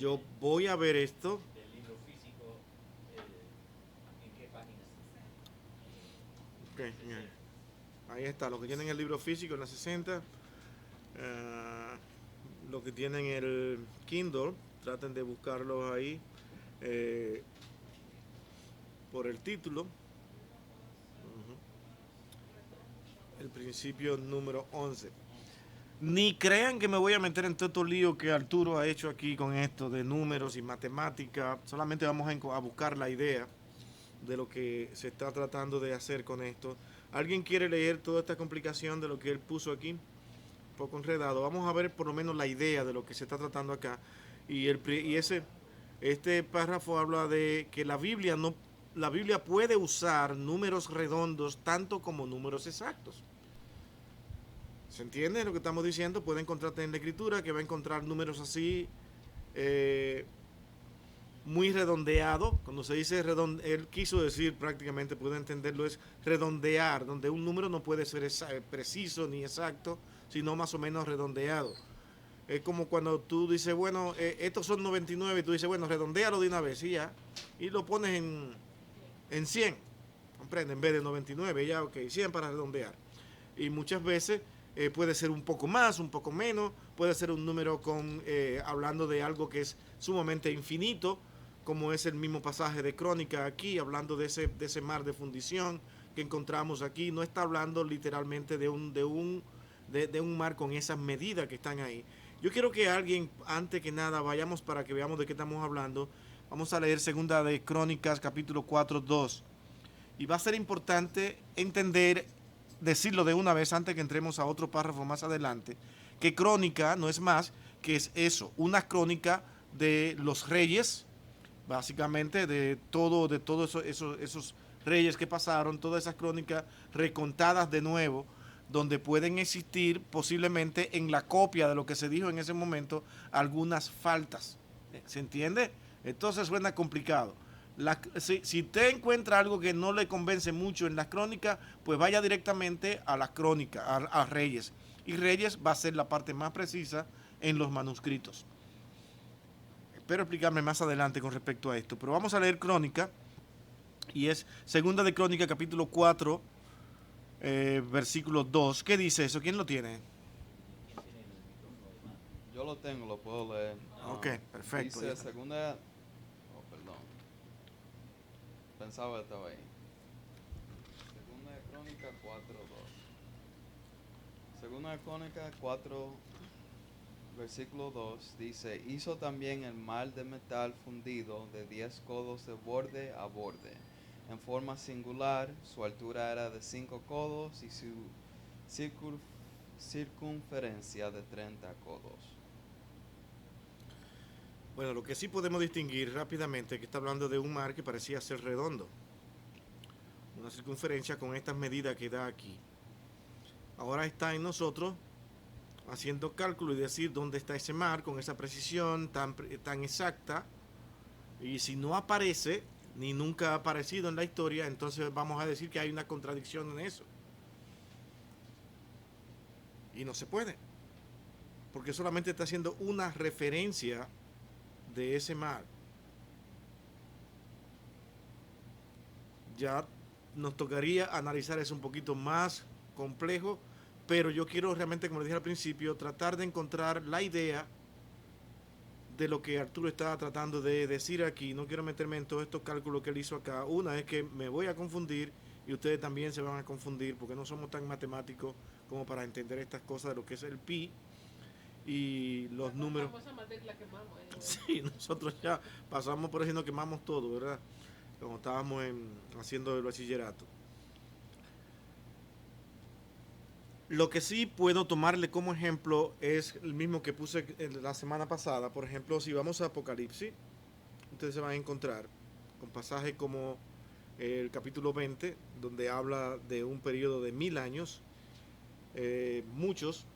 Yo voy a ver esto. del libro físico, ¿en qué páginas? Okay, En bien. 60. Ahí está, los que tienen el libro físico en la 60, eh, los que tienen el Kindle, traten de buscarlos ahí eh, por el título. El principio número 11. Ni crean que me voy a meter en todo estos líos que Arturo ha hecho aquí con esto de números y matemática. Solamente vamos a buscar la idea de lo que se está tratando de hacer con esto. ¿Alguien quiere leer toda esta complicación de lo que él puso aquí? Un poco enredado. Vamos a ver por lo menos la idea de lo que se está tratando acá. Este párrafo habla de que la Biblia puede usar números redondos tanto como números exactos. ¿Se entiende lo que estamos diciendo? Puede encontrarte en la escritura que va a encontrar números así, eh, muy redondeado. Cuando se dice él quiso decir prácticamente, puede entenderlo, es redondear, donde un número no puede ser preciso ni exacto, sino más o menos redondeado. Es como cuando tú dices, bueno, estos son 99 y tú dices, bueno, redondealo de una vez y ya. Y lo pones en 100, comprende, en vez de 99, ya, ok, 100 para redondear. Y muchas veces puede ser un poco más, un poco menos, puede ser un número hablando de algo que es sumamente infinito, como es el mismo pasaje de Crónica aquí, hablando de ese mar de fundición que encontramos aquí. No está hablando literalmente de un mar con esas medidas que están ahí. Yo quiero que alguien, antes que nada, vayamos para que veamos de qué estamos hablando. Vamos a leer segunda de Crónicas, capítulo 4, 2. Y va a ser importante entender, decirlo de una vez antes que entremos a otro párrafo más adelante, que crónica no es más que es eso, una crónica de los reyes, básicamente de todos esos reyes que pasaron, todas esas crónicas recontadas de nuevo, donde pueden existir posiblemente en la copia de lo que se dijo en ese momento algunas faltas. ¿Se entiende? Entonces suena complicado. Si usted encuentra algo que no le convence mucho en las crónicas, pues vaya directamente a las crónicas, a Reyes. Y Reyes va a ser la parte más precisa en los manuscritos. Espero explicarme más adelante con respecto a esto. Pero vamos a leer Crónica. Y es Segunda de Crónica, capítulo 4, versículo 2. ¿Qué dice eso? ¿Quién lo tiene? ¿Quién tiene el micrófono de mano? Yo lo tengo, lo puedo leer. Ok, perfecto. Dice segunda... Oh, perdón. Pensaba que estaba ahí. Segunda de Crónica 4:2. Segunda de Crónica 4, versículo 2 dice: Hizo también el mar de metal fundido de 10 codos de borde a borde. En forma singular, su altura era de 5 codos y su circunferencia de 30 codos. Bueno, lo que sí podemos distinguir rápidamente es que está hablando de un mar que parecía ser redondo. Una circunferencia con estas medidas que da aquí. Ahora está en nosotros haciendo cálculo y decir dónde está ese mar con esa precisión tan exacta. Y si no aparece, ni nunca ha aparecido en la historia, entonces vamos a decir que hay una contradicción en eso. Y no se puede, porque solamente está haciendo una referencia de ese mar. Ya nos tocaría analizar eso un poquito más complejo, pero yo quiero realmente, como les dije al principio, tratar de encontrar la idea de lo que Arturo estaba tratando de decir aquí. No quiero meterme en todos estos cálculos que él hizo acá. Una es que me voy a confundir y ustedes también se van a confundir porque no somos tan matemáticos como para entender estas cosas de lo que es el pi y los números. Sí, nosotros ya pasamos por eso y nos quemamos todo, ¿verdad? Como estábamos haciendo el bachillerato. Lo que sí puedo tomarle como ejemplo es el mismo que puse la semana pasada. Por ejemplo, si vamos a Apocalipsis, ustedes se van a encontrar con pasajes como el capítulo 20, donde habla de un periodo de 1000 años. Muchos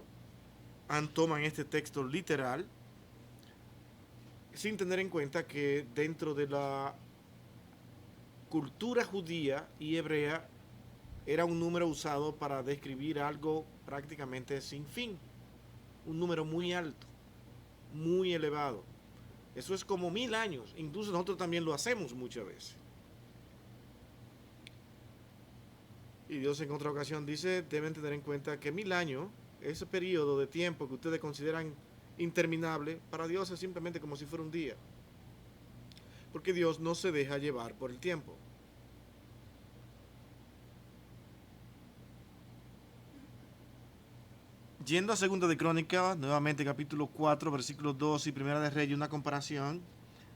toman este texto literal, sin tener en cuenta que dentro de la cultura judía y hebrea era un número usado para describir algo prácticamente sin fin, un número muy alto, muy elevado. Eso es como 1000 años. Incluso nosotros también lo hacemos muchas veces. Y Dios en otra ocasión dice, deben tener en cuenta que 1000 años, ese periodo de tiempo que ustedes consideran interminable, para Dios es simplemente como si fuera un día. Porque Dios no se deja llevar por el tiempo. Yendo a Segunda de Crónicas, nuevamente capítulo 4, versículos 2 y Primera de Reyes, una comparación.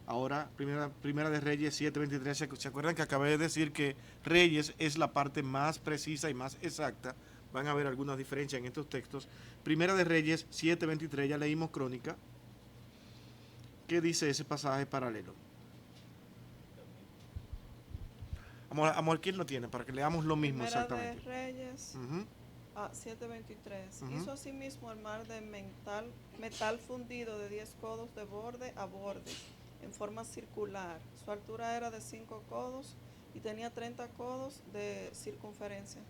Ahora, primera de Reyes 7:23, ¿se acuerdan que acabé de decir que Reyes es la parte más precisa y más exacta? Van a ver algunas diferencias en estos textos. Primera de Reyes 7:23, ya leímos Crónica. ¿Qué dice ese pasaje paralelo? Amor, ¿quién lo tiene? Para que leamos lo mismo Primera exactamente. de Reyes 7:23. Hizo asimismo el mar de metal fundido de 10 codos de borde a borde, en forma circular. Su altura era de 5 codos y tenía 30 codos de circunferencia.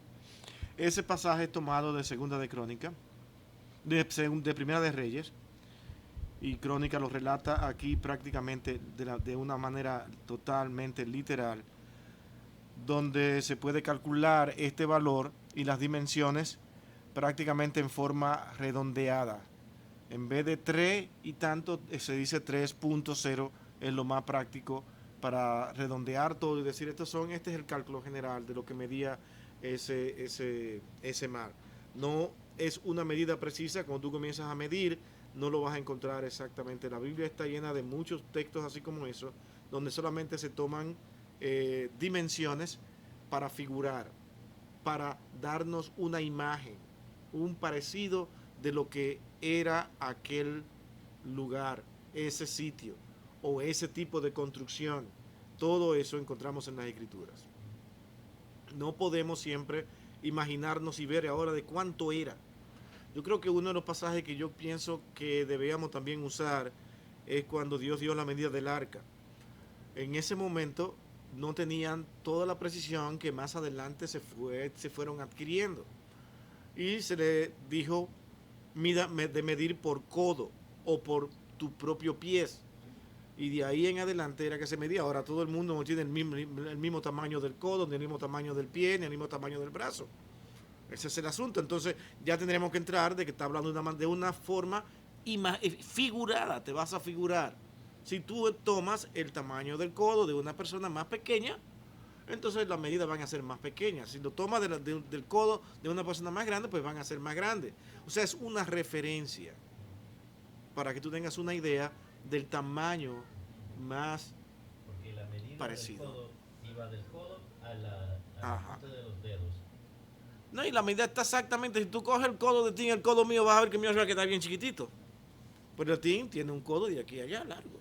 Ese pasaje es tomado de Segunda de Crónica, de Primera de Reyes, y Crónica lo relata aquí prácticamente de una manera totalmente literal, donde se puede calcular este valor y las dimensiones prácticamente en forma redondeada. En vez de 3 y tanto, se dice 3.0, es lo más práctico para redondear todo y decir, este es el cálculo general de lo que medía ese mar. No es una medida precisa. Cuando tú comienzas a medir, no lo vas a encontrar exactamente. La Biblia está llena de muchos textos así como eso, donde solamente se toman dimensiones para figurar, para darnos una imagen, un parecido de lo que era aquel lugar, ese sitio o ese tipo de construcción. Todo eso encontramos en las Escrituras. No podemos siempre imaginarnos y ver ahora de cuánto era. Yo creo que uno de los pasajes que yo pienso que debíamos también usar es cuando Dios dio la medida del arca. En ese momento no tenían toda la precisión que más adelante se fueron adquiriendo. Y se le dijo de medir por codo o por tu propio pies. Y de ahí en adelante era que se medía. Ahora todo el mundo no tiene el mismo tamaño del codo, ni el mismo tamaño del pie, ni el mismo tamaño del brazo. Ese es el asunto. Entonces ya tendremos que entrar de que está hablando de una forma figurada. Te vas a figurar. Si tú tomas el tamaño del codo de una persona más pequeña, entonces las medidas van a ser más pequeñas. Si lo tomas del codo de una persona más grande, pues van a ser más grandes. O sea, es una referencia para que tú tengas una idea del tamaño más porque la medida parecido. Del codo iba del codo a la punta de los dedos. No, y la medida está exactamente, si tú coges el codo de ti y el codo mío, vas a ver que el mío está bien chiquitito. Pero el Tim tiene un codo de aquí a allá largo.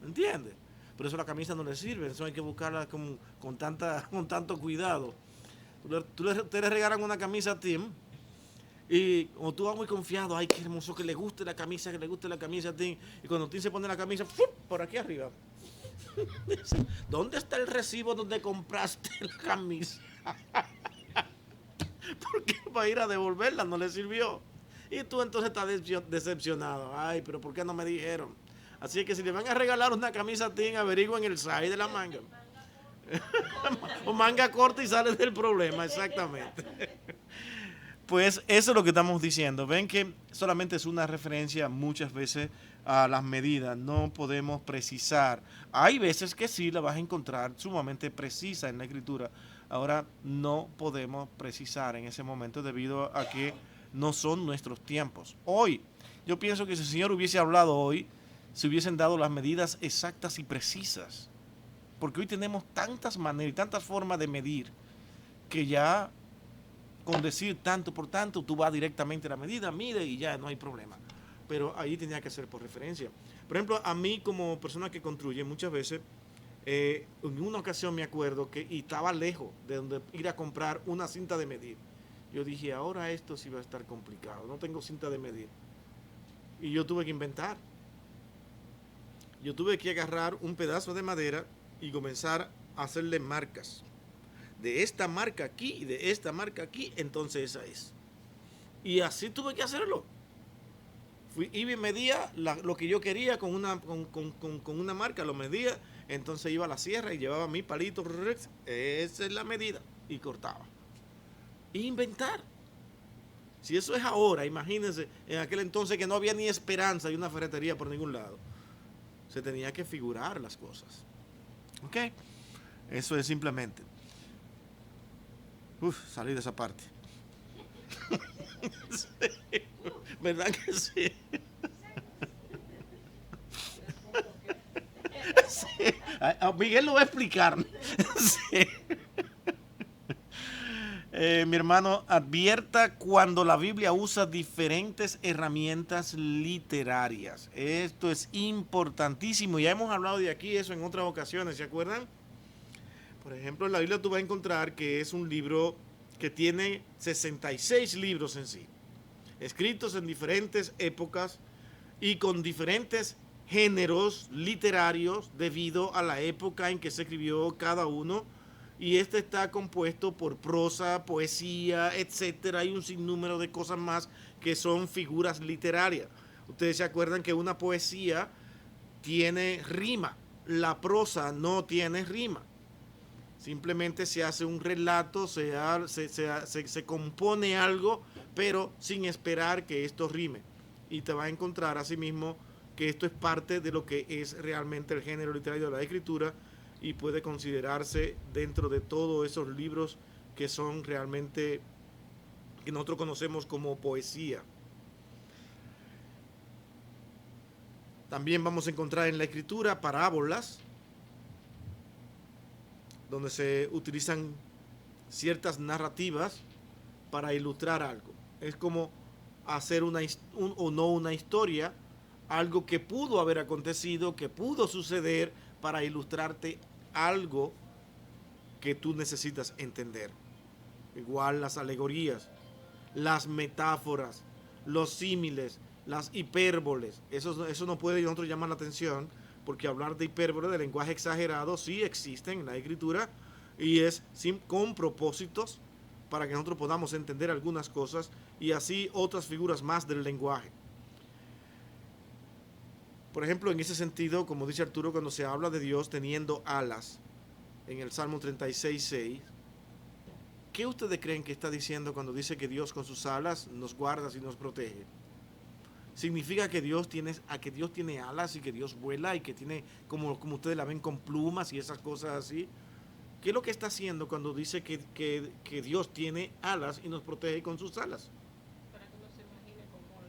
¿Entiendes? Por eso la camisa no le sirve, eso hay que buscarla con tanto cuidado. Te le regalan una camisa a Tim y como tú vas muy confiado, ay, qué hermoso, que le guste la camisa a Tim. Y cuando Tim se pone la camisa, ¡fup!, por aquí arriba. ¿Dónde está el recibo donde compraste la camisa? Porque para ir a devolverla no le sirvió. Y tú entonces estás decepcionado. Ay, pero ¿por qué no me dijeron? Así que si le van a regalar una camisa a Tim, averigüen el size de la manga. O manga corta y sale del problema, exactamente. Pues eso es lo que estamos diciendo. Ven que solamente es una referencia muchas veces a las medidas. No podemos precisar. Hay veces que sí la vas a encontrar sumamente precisa en la escritura. Ahora no podemos precisar en ese momento debido a que no son nuestros tiempos. Hoy, yo pienso que si el Señor hubiese hablado hoy, se hubiesen dado las medidas exactas y precisas. Porque hoy tenemos tantas maneras y tantas formas de medir que ya con decir tanto por tanto, tú vas directamente a la medida, mide y ya no hay problema. Pero ahí tenía que ser por referencia. Por ejemplo, a mí como persona que construye, muchas veces, en una ocasión me acuerdo que y estaba lejos de donde ir a comprar una cinta de medir. Yo dije, ahora esto sí va a estar complicado, no tengo cinta de medir. Y yo tuve que inventar. Yo tuve que agarrar un pedazo de madera y comenzar a hacerle marcas. De esta marca aquí y de esta marca aquí, entonces esa es. Y así tuve que hacerlo. Iba y medía lo que yo quería con una marca, lo medía, entonces iba a la sierra y llevaba mi palito, esa es la medida, y cortaba. Inventar. Si eso es ahora, imagínense, en aquel entonces que no había ni esperanza de una ferretería por ningún lado. Se tenía que figurar las cosas. ¿Ok? Eso es simplemente. Salí de esa parte. Sí, ¿verdad que sí? Sí. Miguel lo va a explicar. Sí. Mi hermano, advierta cuando la Biblia usa diferentes herramientas literarias. Esto es importantísimo. Ya hemos hablado de aquí eso en otras ocasiones, ¿se acuerdan? Por ejemplo, en la Biblia tú vas a encontrar que es un libro que tiene 66 libros en sí, escritos en diferentes épocas y con diferentes géneros literarios debido a la época en que se escribió cada uno. Y este está compuesto por prosa, poesía, etcétera. Hay un sinnúmero de cosas más que son figuras literarias. Ustedes se acuerdan que una poesía tiene rima, la prosa no tiene rima. Simplemente se hace un relato, se compone algo, pero sin esperar que esto rime. Y te vas a encontrar asimismo que esto es parte de lo que es realmente el género literario de la escritura y puede considerarse dentro de todos esos libros que son realmente, que nosotros conocemos como poesía. También vamos a encontrar en la escritura parábolas, donde se utilizan ciertas narrativas para ilustrar algo. Es como hacer una historia, algo que pudo haber acontecido, que pudo suceder, para ilustrarte algo que tú necesitas entender. Igual las alegorías, las metáforas, los símiles, las hipérboles. Eso no puede nosotros llamar la atención, porque hablar de hipérbole, de lenguaje exagerado, sí existen en la escritura y es con propósitos para que nosotros podamos entender algunas cosas y así otras figuras más del lenguaje. Por ejemplo, en ese sentido, como dice Arturo, cuando se habla de Dios teniendo alas, en el Salmo 36:6, ¿qué ustedes creen que está diciendo cuando dice que Dios con sus alas nos guarda y nos protege? ¿Significa que Dios tiene alas y que Dios vuela y que tiene, como ustedes la ven, con plumas y esas cosas así? ¿Qué es lo que está haciendo cuando dice que Dios tiene alas y nos protege con sus alas? Para que uno se imagine cómo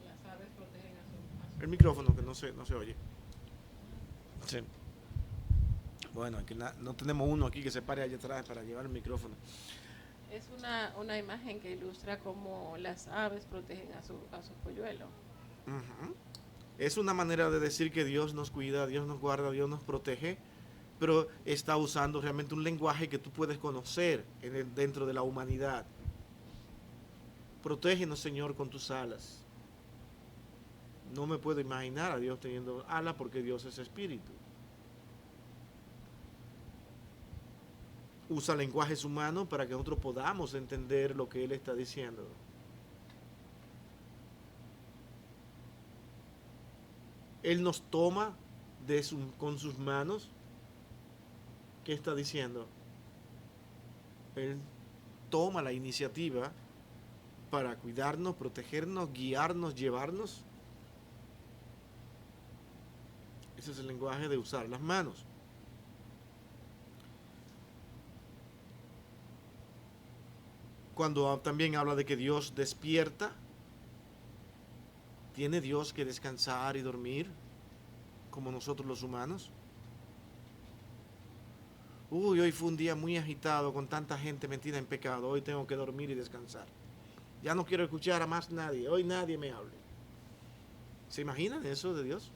las aves protegen a su El micrófono, que no se oye. Sí. Bueno, aquí no tenemos uno aquí que se pare allá atrás para llevar el micrófono. Es una imagen que ilustra cómo las aves protegen a sus polluelos. Uh-huh. Es una manera de decir que Dios nos cuida, Dios nos guarda, Dios nos protege, pero está usando realmente un lenguaje que tú puedes conocer dentro de la humanidad. Protégenos, Señor, con tus alas. No me puedo imaginar a Dios teniendo alas porque Dios es espíritu. Usa lenguajes humanos para que nosotros podamos entender lo que Él está diciendo. Él nos toma con sus manos. ¿Qué está diciendo? Él toma la iniciativa para cuidarnos, protegernos, guiarnos, llevarnos. Ese es el lenguaje de usar las manos. Cuando también habla de que Dios despierta, ¿tiene Dios que descansar y dormir como nosotros los humanos? Hoy fue un día muy agitado con tanta gente metida en pecado. Hoy tengo que dormir y descansar. Ya no quiero escuchar a más nadie. Hoy nadie me hable. ¿Se imaginan eso de Dios?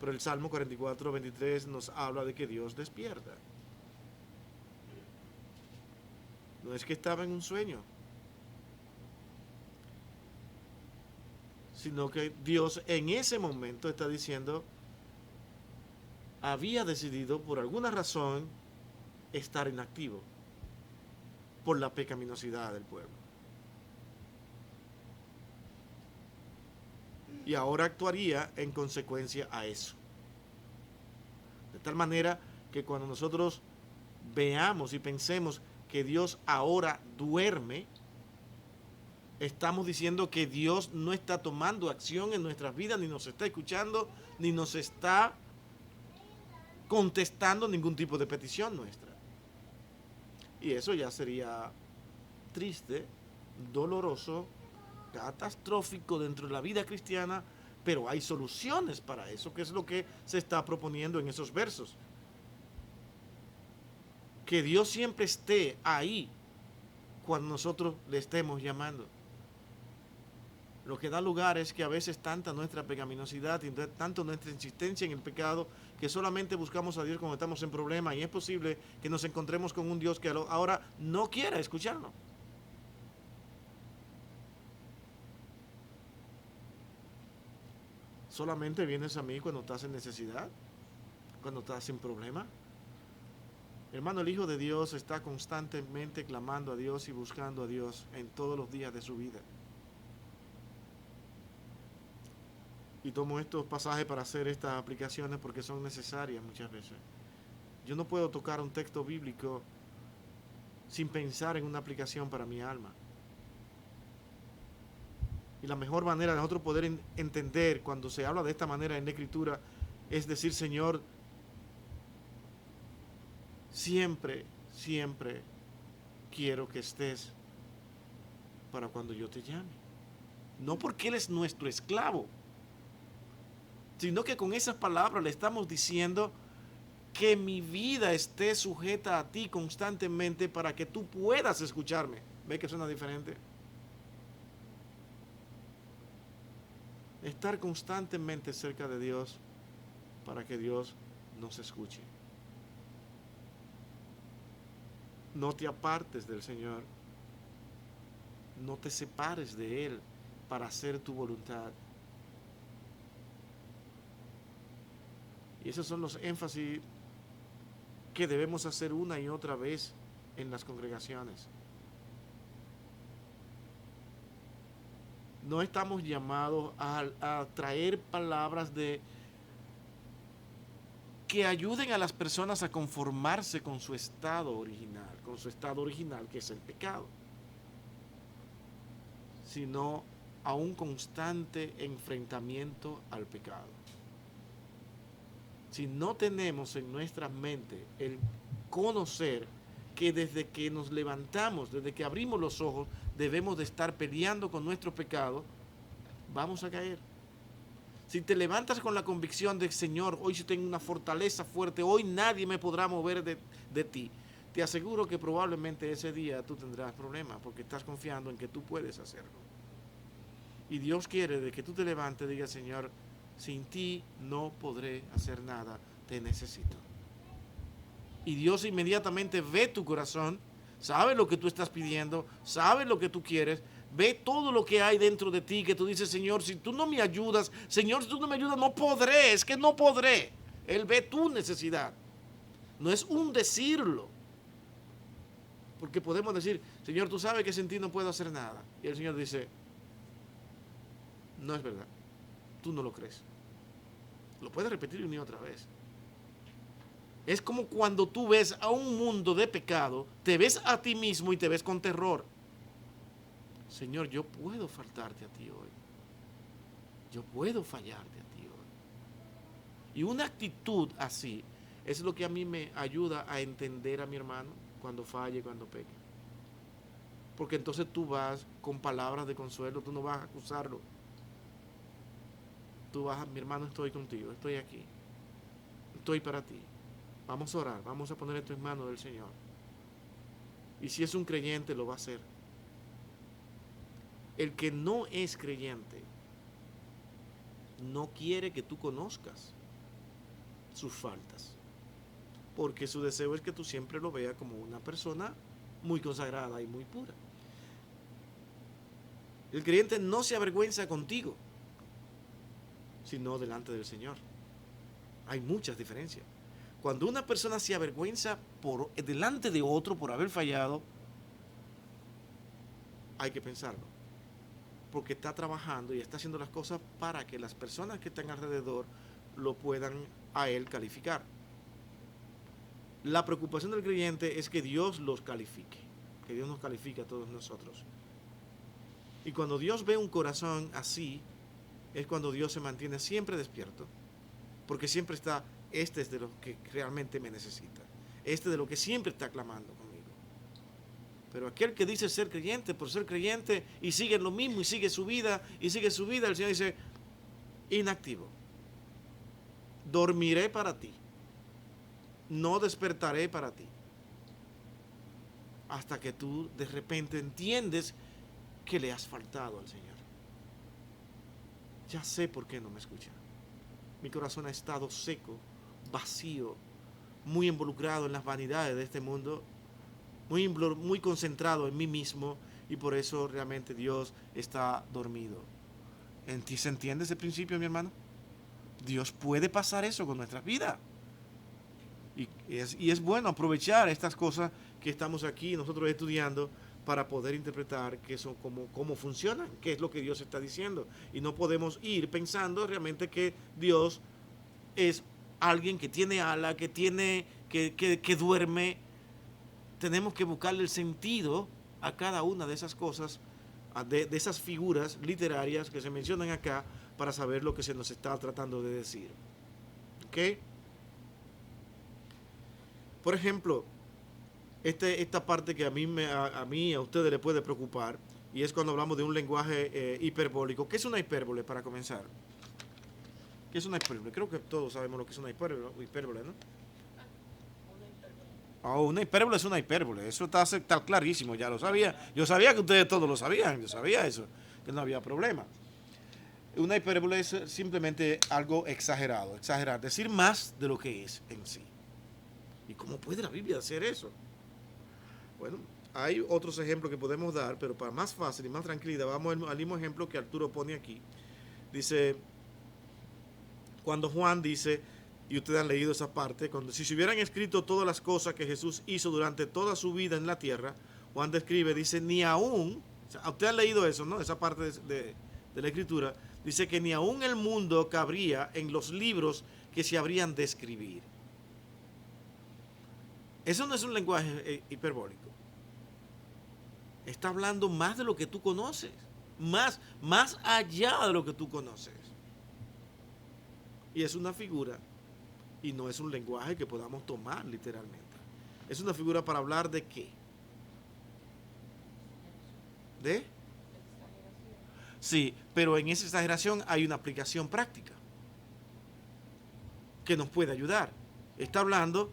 Pero el Salmo 44:23 nos habla de que Dios despierta. No es que estaba en un sueño, sino que Dios en ese momento está diciendo, había decidido por alguna razón estar inactivo por la pecaminosidad del pueblo. y ahora actuaría en consecuencia a eso. De tal manera que cuando nosotros veamos y pensemos que Dios ahora duerme, estamos diciendo que Dios no está tomando acción en nuestras vidas, ni nos está escuchando, ni nos está contestando ningún tipo de petición nuestra. Y eso ya sería triste, doloroso, catastrófico dentro de la vida cristiana, pero hay soluciones para eso, que es lo que se está proponiendo en esos versos. Que Dios siempre esté ahí cuando nosotros le estemos llamando. Lo que da lugar es que a veces tanta nuestra pecaminosidad y tanto nuestra insistencia en el pecado, que solamente buscamos a Dios cuando estamos en problemas, y es posible que nos encontremos con un Dios que ahora no quiera escucharnos. Solamente vienes a mí cuando estás en necesidad, cuando estás en problema. Hermano, el Hijo de Dios está constantemente clamando a Dios y buscando a Dios en todos los días de su vida. Y tomo estos pasajes para hacer estas aplicaciones porque son necesarias muchas veces. Yo no puedo tocar un texto bíblico sin pensar en una aplicación para mi alma. Y la mejor manera de nosotros poder entender cuando se habla de esta manera en la Escritura es decir, Señor, siempre, siempre quiero que estés para cuando yo te llame. No porque Él es nuestro esclavo, sino que con esas palabras le estamos diciendo que mi vida esté sujeta a ti constantemente para que tú puedas escucharme. ¿Ve que suena diferente? Estar constantemente cerca de Dios para que Dios nos escuche. No te apartes del Señor. No te separes de Él para hacer tu voluntad. Y esos son los énfasis que debemos hacer una y otra vez en las congregaciones. No estamos llamados a traer palabras que ayuden a las personas a conformarse con su estado original, que es el pecado, sino a un constante enfrentamiento al pecado. Si no tenemos en nuestra mente el conocer que desde que nos levantamos, desde que abrimos los ojos, debemos de estar peleando con nuestro pecado, vamos a caer. Si te levantas con la convicción de Señor, hoy yo tengo una fortaleza fuerte, hoy nadie me podrá mover de ti, te aseguro que probablemente ese día tú tendrás problemas porque estás confiando en que tú puedes hacerlo. Y Dios quiere de que tú te levantes y digas, Señor, sin ti no podré hacer nada, te necesito. Y Dios inmediatamente ve tu corazón, sabe lo que tú estás pidiendo, sabe lo que tú quieres, ve todo lo que hay dentro de ti, que tú dices, Señor, si tú no me ayudas, Señor, si tú no me ayudas, no podré, es que no podré. Él ve tu necesidad. No es un decirlo. Porque podemos decir, Señor, tú sabes que sin ti no puedo hacer nada. Y el Señor dice, no es verdad. Tú no lo crees. Lo puedes repetir una y otra vez. Es como cuando tú ves a un mundo de pecado, te ves a ti mismo y te ves con terror. Señor, yo puedo faltarte a ti hoy. Yo puedo fallarte a ti hoy. Y una actitud así es lo que a mí me ayuda a entender a mi hermano cuando falle, cuando peque. Porque entonces tú vas con palabras de consuelo, tú no vas a acusarlo. Tú vas, mi hermano, estoy contigo, estoy aquí, estoy para ti. Vamos a orar, vamos a poner esto en manos del Señor. Y si es un creyente, lo va a hacer. El que no es creyente no quiere que tú conozcas sus faltas, porque su deseo es que tú siempre lo veas como una persona muy consagrada y muy pura. El creyente no se avergüenza contigo, sino delante del Señor. Hay muchas diferencias. Cuando una persona se avergüenza delante de otro por haber fallado, hay que pensarlo. porque está trabajando y está haciendo las cosas para que las personas que están alrededor lo puedan a él calificar. La preocupación del creyente es que Dios los califique, que Dios nos califique a todos nosotros. Y cuando Dios ve un corazón así, es cuando Dios se mantiene siempre despierto, porque siempre está, este es de lo que realmente me necesita, este es de lo que siempre está clamando conmigo. Pero aquel que dice ser creyente por ser creyente y sigue lo mismo y sigue su vida, el Señor dice, inactivo, dormiré para ti, no despertaré para ti, hasta que tú de repente entiendes que le has faltado al Señor. Ya sé por qué no me escucha. Mi corazón ha estado seco, vacío, muy involucrado en las vanidades de este mundo, muy concentrado en mí mismo, y por eso realmente Dios está dormido. ¿En ti se entiende ese principio, mi hermano? Dios puede pasar eso con nuestras vidas. Y es bueno aprovechar estas cosas que estamos aquí nosotros estudiando para poder interpretar qué son, cómo funcionan, qué es lo que Dios está diciendo. Y no podemos ir pensando realmente que Dios es alguien que tiene ala, que duerme. Tenemos que buscarle el sentido a cada una de esas cosas, de esas figuras literarias que se mencionan acá, para saber lo que se nos está tratando de decir. ¿Ok? Por ejemplo, esta parte que a ustedes les puede preocupar, y es cuando hablamos de un lenguaje hiperbólico. ¿Qué es una hipérbole, para comenzar? ¿Qué es una hipérbole? Creo que todos sabemos lo que es una hipérbole, ¿no? Una hipérbole es una hipérbole. Eso está clarísimo, ya lo sabía. Yo sabía que ustedes todos lo sabían, yo sabía eso, que no había problema. Una hipérbole es simplemente algo exagerado, exagerar, decir más de lo que es en sí. ¿Y cómo puede la Biblia hacer eso? Bueno, hay otros ejemplos que podemos dar, pero para más fácil y más tranquilidad, vamos al mismo ejemplo que Arturo pone aquí. Dice, cuando Juan dice, y ustedes han leído esa parte, si se hubieran escrito todas las cosas que Jesús hizo durante toda su vida en la tierra, Juan describe, dice, ni aún, ustedes han leído eso, ¿no? Esa parte de la escritura, dice que ni aún el mundo cabría en los libros que se habrían de escribir. Eso no es un lenguaje hiperbólico. Está hablando más de lo que tú conoces, más allá de lo que tú conoces. Y es una figura, y no es un lenguaje que podamos tomar literalmente. Es una figura para hablar de qué. ¿De? Sí, pero en esa exageración hay una aplicación práctica que nos puede ayudar. Está hablando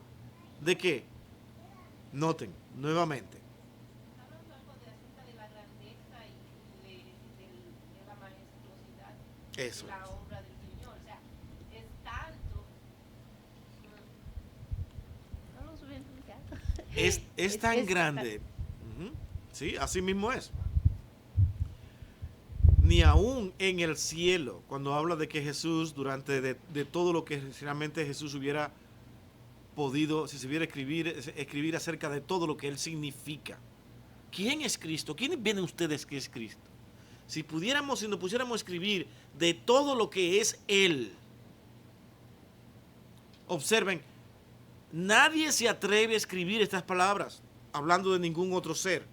de qué. Noten, nuevamente. Está hablando algo acerca de la grandeza y de la majestuosidad Eso de la obra del Señor. O sea, es tanto. Vamos bien, Es tan grande. Sí, así mismo es. Ni aún en el cielo, cuando habla de que Jesús, durante de todo lo que realmente Jesús hubiera podido, si se hubiera escribir acerca de todo lo que Él significa. ¿Quién es Cristo? ¿Quiénes ven ustedes que es Cristo? Si nos pusiéramos a escribir de todo lo que es Él. Observen, nadie se atreve a escribir estas palabras hablando de ningún otro ser.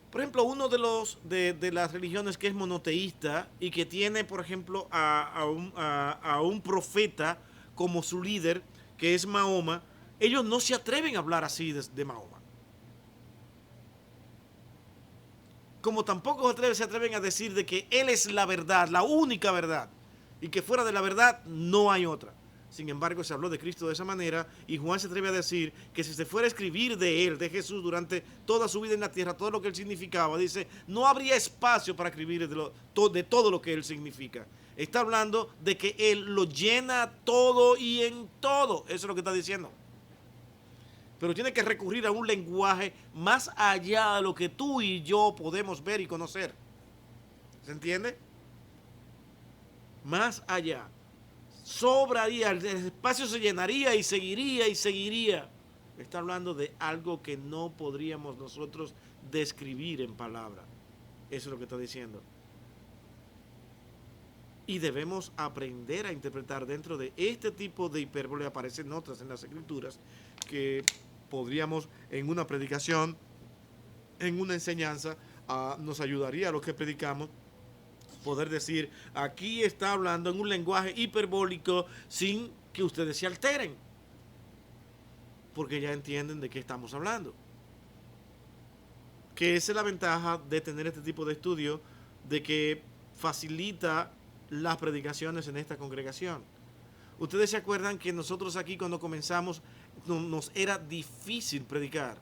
Por ejemplo, uno de las religiones que es monoteísta y que tiene, por ejemplo, a un profeta como su líder, que es Mahoma, ellos no se atreven a hablar así de Mahoma. Como tampoco se atreven a decir de que Él es la verdad, la única verdad, y que fuera de la verdad no hay otra. Sin embargo, se habló de Cristo de esa manera, y Juan se atreve a decir que si se fuera a escribir de Él, de Jesús, durante toda su vida en la tierra, todo lo que Él significaba, dice, no habría espacio para escribir de todo lo que Él significa. Está hablando de que Él lo llena todo y en todo. Eso es lo que está diciendo. Pero tiene que recurrir a un lenguaje más allá de lo que tú y yo podemos ver y conocer. ¿Se entiende? Más allá. Sobraría, el espacio se llenaría y seguiría y seguiría. Está hablando de algo que no podríamos nosotros describir en palabras. Eso es lo que está diciendo. Y debemos aprender a interpretar dentro de este tipo de hipérbole. Aparecen otras en las escrituras que podríamos en una predicación, en una enseñanza, nos ayudaría a los que predicamos poder decir, aquí está hablando en un lenguaje hiperbólico sin que ustedes se alteren, porque ya entienden de qué estamos hablando. Que esa es la ventaja de tener este tipo de estudio, de que facilita las predicaciones en esta congregación. Ustedes se acuerdan que nosotros aquí cuando comenzamos nos era difícil predicar.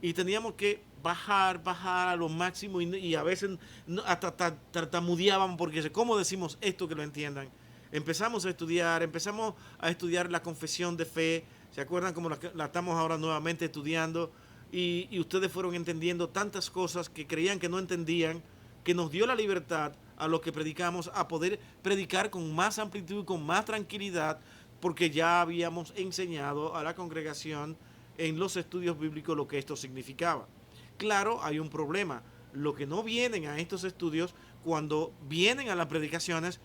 Y teníamos que bajar a lo máximo y a veces hasta tartamudeábamos porque ¿cómo decimos esto que lo entiendan? Empezamos a estudiar la confesión de fe. ¿Se acuerdan cómo la estamos ahora nuevamente estudiando? Y ustedes fueron entendiendo tantas cosas que creían que no entendían, que nos dio la libertad a los que predicamos a poder predicar con más amplitud y con más tranquilidad, porque ya habíamos enseñado a la congregación en los estudios bíblicos lo que esto significaba. Claro, hay un problema. Los que no vienen a estos estudios, cuando vienen a las predicaciones,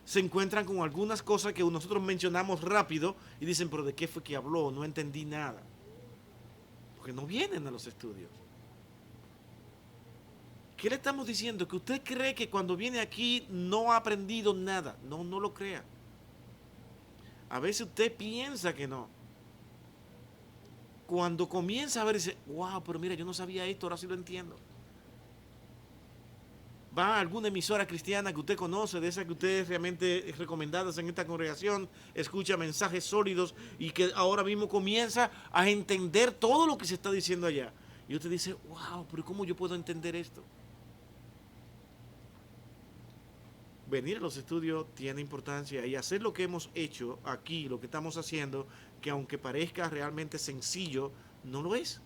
se encuentran con algunas cosas que nosotros mencionamos rápido y dicen, pero ¿de qué fue que habló? No entendí nada. Porque no vienen a los estudios. ¿Qué le estamos diciendo? Que usted cree que cuando viene aquí no ha aprendido nada. No, no lo crea. A veces usted piensa que no. Cuando comienza a ver, dice, wow, pero mira, yo no sabía esto, ahora sí lo entiendo. Va a alguna emisora cristiana que usted conoce, de esas que usted realmente es recomendadas en esta congregación, escucha mensajes sólidos y que ahora mismo comienza a entender todo lo que se está diciendo allá. Y usted dice, wow, pero ¿cómo yo puedo entender esto? Venir a los estudios tiene importancia y hacer lo que hemos hecho aquí, lo que estamos haciendo, que aunque parezca realmente sencillo, no lo es.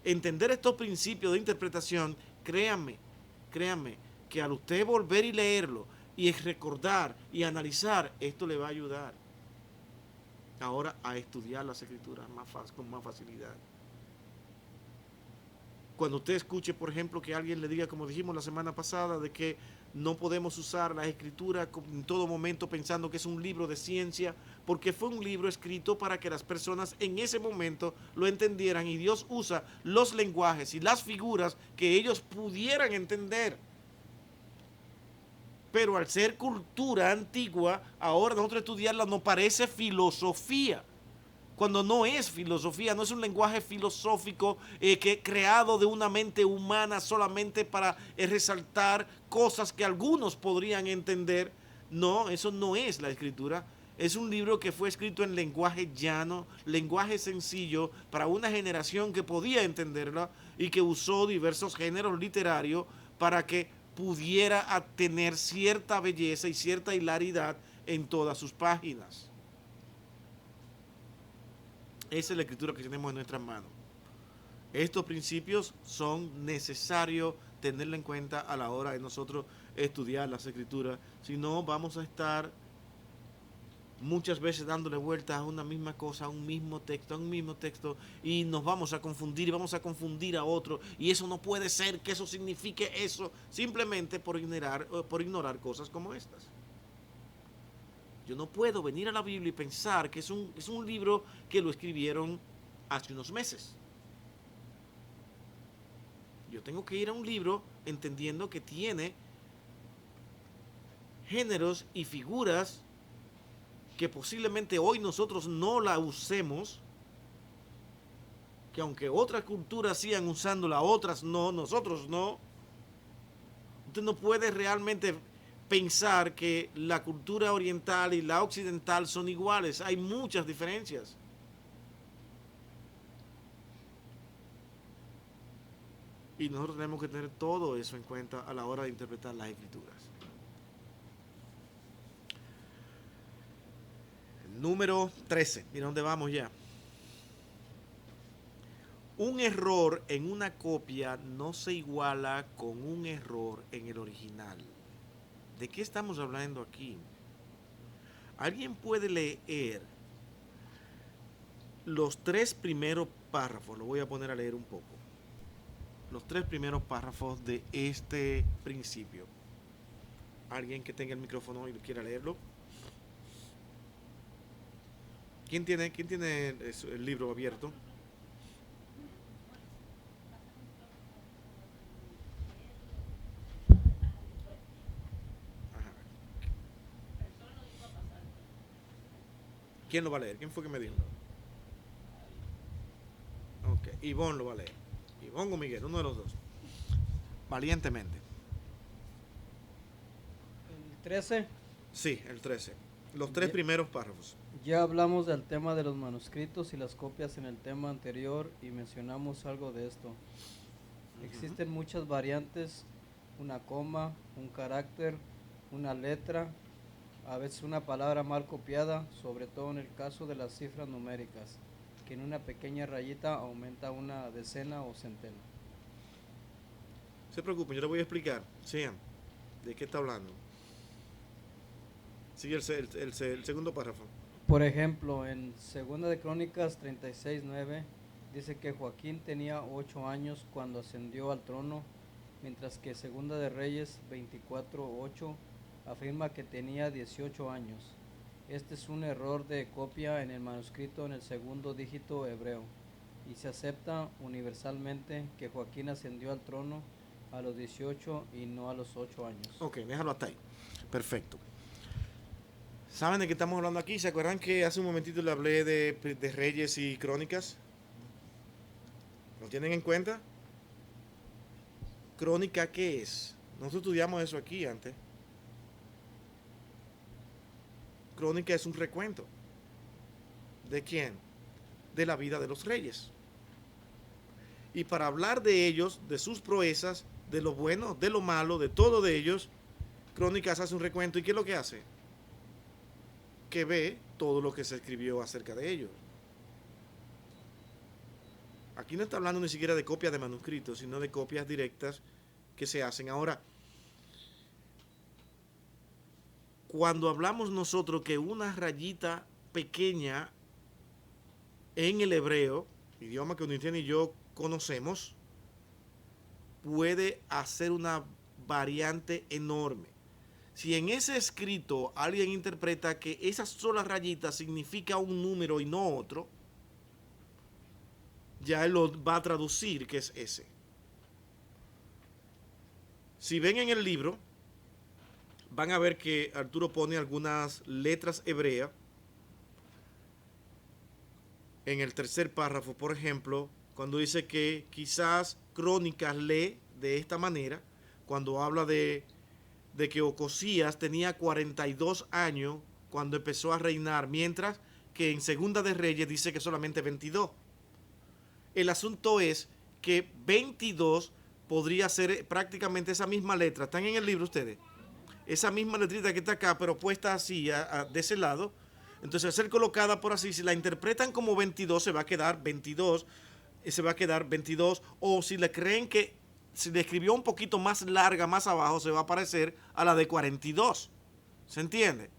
Entender estos principios de interpretación, créanme, que al usted volver y leerlo y recordar y analizar, esto le va a ayudar ahora a estudiar las escrituras con más facilidad. Cuando usted escuche, por ejemplo, que alguien le diga, como dijimos la semana pasada, de que no podemos usar la escritura en todo momento pensando que es un libro de ciencia, porque fue un libro escrito para que las personas en ese momento lo entendieran y Dios usa los lenguajes y las figuras que ellos pudieran entender. Pero al ser cultura antigua, ahora nosotros estudiarla nos parece filosofía. Cuando no es filosofía, no es un lenguaje filosófico que creado de una mente humana solamente para resaltar cosas que algunos podrían entender. No, eso no es la escritura. Es un libro que fue escrito en lenguaje llano, lenguaje sencillo, para una generación que podía entenderla y que usó diversos géneros literarios para que pudiera tener cierta belleza y cierta hilaridad en todas sus páginas. Esa es la escritura que tenemos en nuestras manos. Estos principios son necesarios tenerlo en cuenta a la hora de nosotros estudiar las escrituras. Si no, vamos a estar muchas veces dándole vueltas a una misma cosa, a un mismo texto, y nos vamos a confundir y vamos a confundir a otro. Y eso no puede ser que eso signifique eso, simplemente por ignorar cosas como estas. Yo no puedo venir a la Biblia y pensar que es un libro que lo escribieron hace unos meses. Yo tengo que ir a un libro entendiendo que tiene géneros y figuras que posiblemente hoy nosotros no la usemos, que aunque otras culturas sigan usándola, otras no, nosotros no. Usted no puede realmente pensar que la cultura oriental y la occidental son iguales. Hay muchas diferencias. Y nosotros tenemos que tener todo eso en cuenta a la hora de interpretar las escrituras. Número 13. Mira dónde vamos ya. Un error en una copia no se iguala con un error en el original. ¿De qué estamos hablando aquí? ¿Alguien puede leer los 3 primeros párrafos? Lo voy a poner a leer un poco. Los 3 primeros párrafos de este principio. alguien que tenga el micrófono y quiera leerlo. ¿Quién tiene el libro abierto? Ajá. ¿Quién lo va a leer? ¿Quién fue que me dijo? Ok, Ivonne lo va a leer. Ivonne o Miguel, uno de los dos. Valientemente. El 13, Sí, el 13. Los tres Ya- primeros párrafos. ya hablamos del tema de los manuscritos y las copias en el tema anterior y mencionamos algo de esto. Existen muchas variantes, una coma, un carácter, una letra, a veces una palabra mal copiada, sobre todo en el caso de las cifras numéricas, que en una pequeña rayita aumenta una decena o centena. No se preocupen, yo le voy a explicar. Sigan. ¿De qué está hablando? Sigue el segundo párrafo. Por ejemplo, en Segunda de Crónicas 36:9 dice que Joaquín tenía 8 años cuando ascendió al trono, mientras que Segunda de Reyes 24:8 afirma que tenía 18 años. Este es un error de copia en el manuscrito en el segundo dígito hebreo, y se acepta universalmente que Joaquín ascendió al trono a los 18 y no a los 8 años. Ok, déjalo hasta ahí. Perfecto. ¿Saben de qué estamos hablando aquí? ¿Se acuerdan que hace un momentito le hablé de Reyes y Crónicas? ¿Lo tienen en cuenta? ¿Crónica qué es? Nosotros estudiamos eso aquí antes. Crónica es un recuento. ¿De quién? De la vida de los reyes. Y para hablar de ellos, de sus proezas, de lo bueno, de lo malo, de todo de ellos, Crónicas hace un recuento. ¿Y qué es lo que hace? Que ve todo lo que se escribió acerca de ellos. Aquí no está hablando ni siquiera de copias de manuscritos, sino de copias directas que se hacen. Ahora, cuando hablamos nosotros que una rayita pequeña en el hebreo, idioma que Unitian y yo conocemos, puede hacer una variante enorme. Si en ese escrito alguien interpreta que esa sola rayita significa un número y no otro, ya él lo va a traducir que es ese. Si ven en el libro, van a ver que Arturo pone algunas letras hebreas. En el tercer párrafo, por ejemplo, cuando dice que quizás Crónicas lee de esta manera, cuando habla de que Ocosías tenía 42 años cuando empezó a reinar, mientras que en Segunda de Reyes dice que solamente 22. El asunto es que 22 podría ser prácticamente esa misma letra. ¿Están en el libro ustedes? Esa misma letrita que está acá, pero puesta así, de ese lado. Entonces, al ser colocada por así, si la interpretan como 22, se va a quedar 22, se va a quedar 22, o si le creen que si le escribió un poquito más larga, más abajo, se va a parecer a la de 42. ¿Se entiende?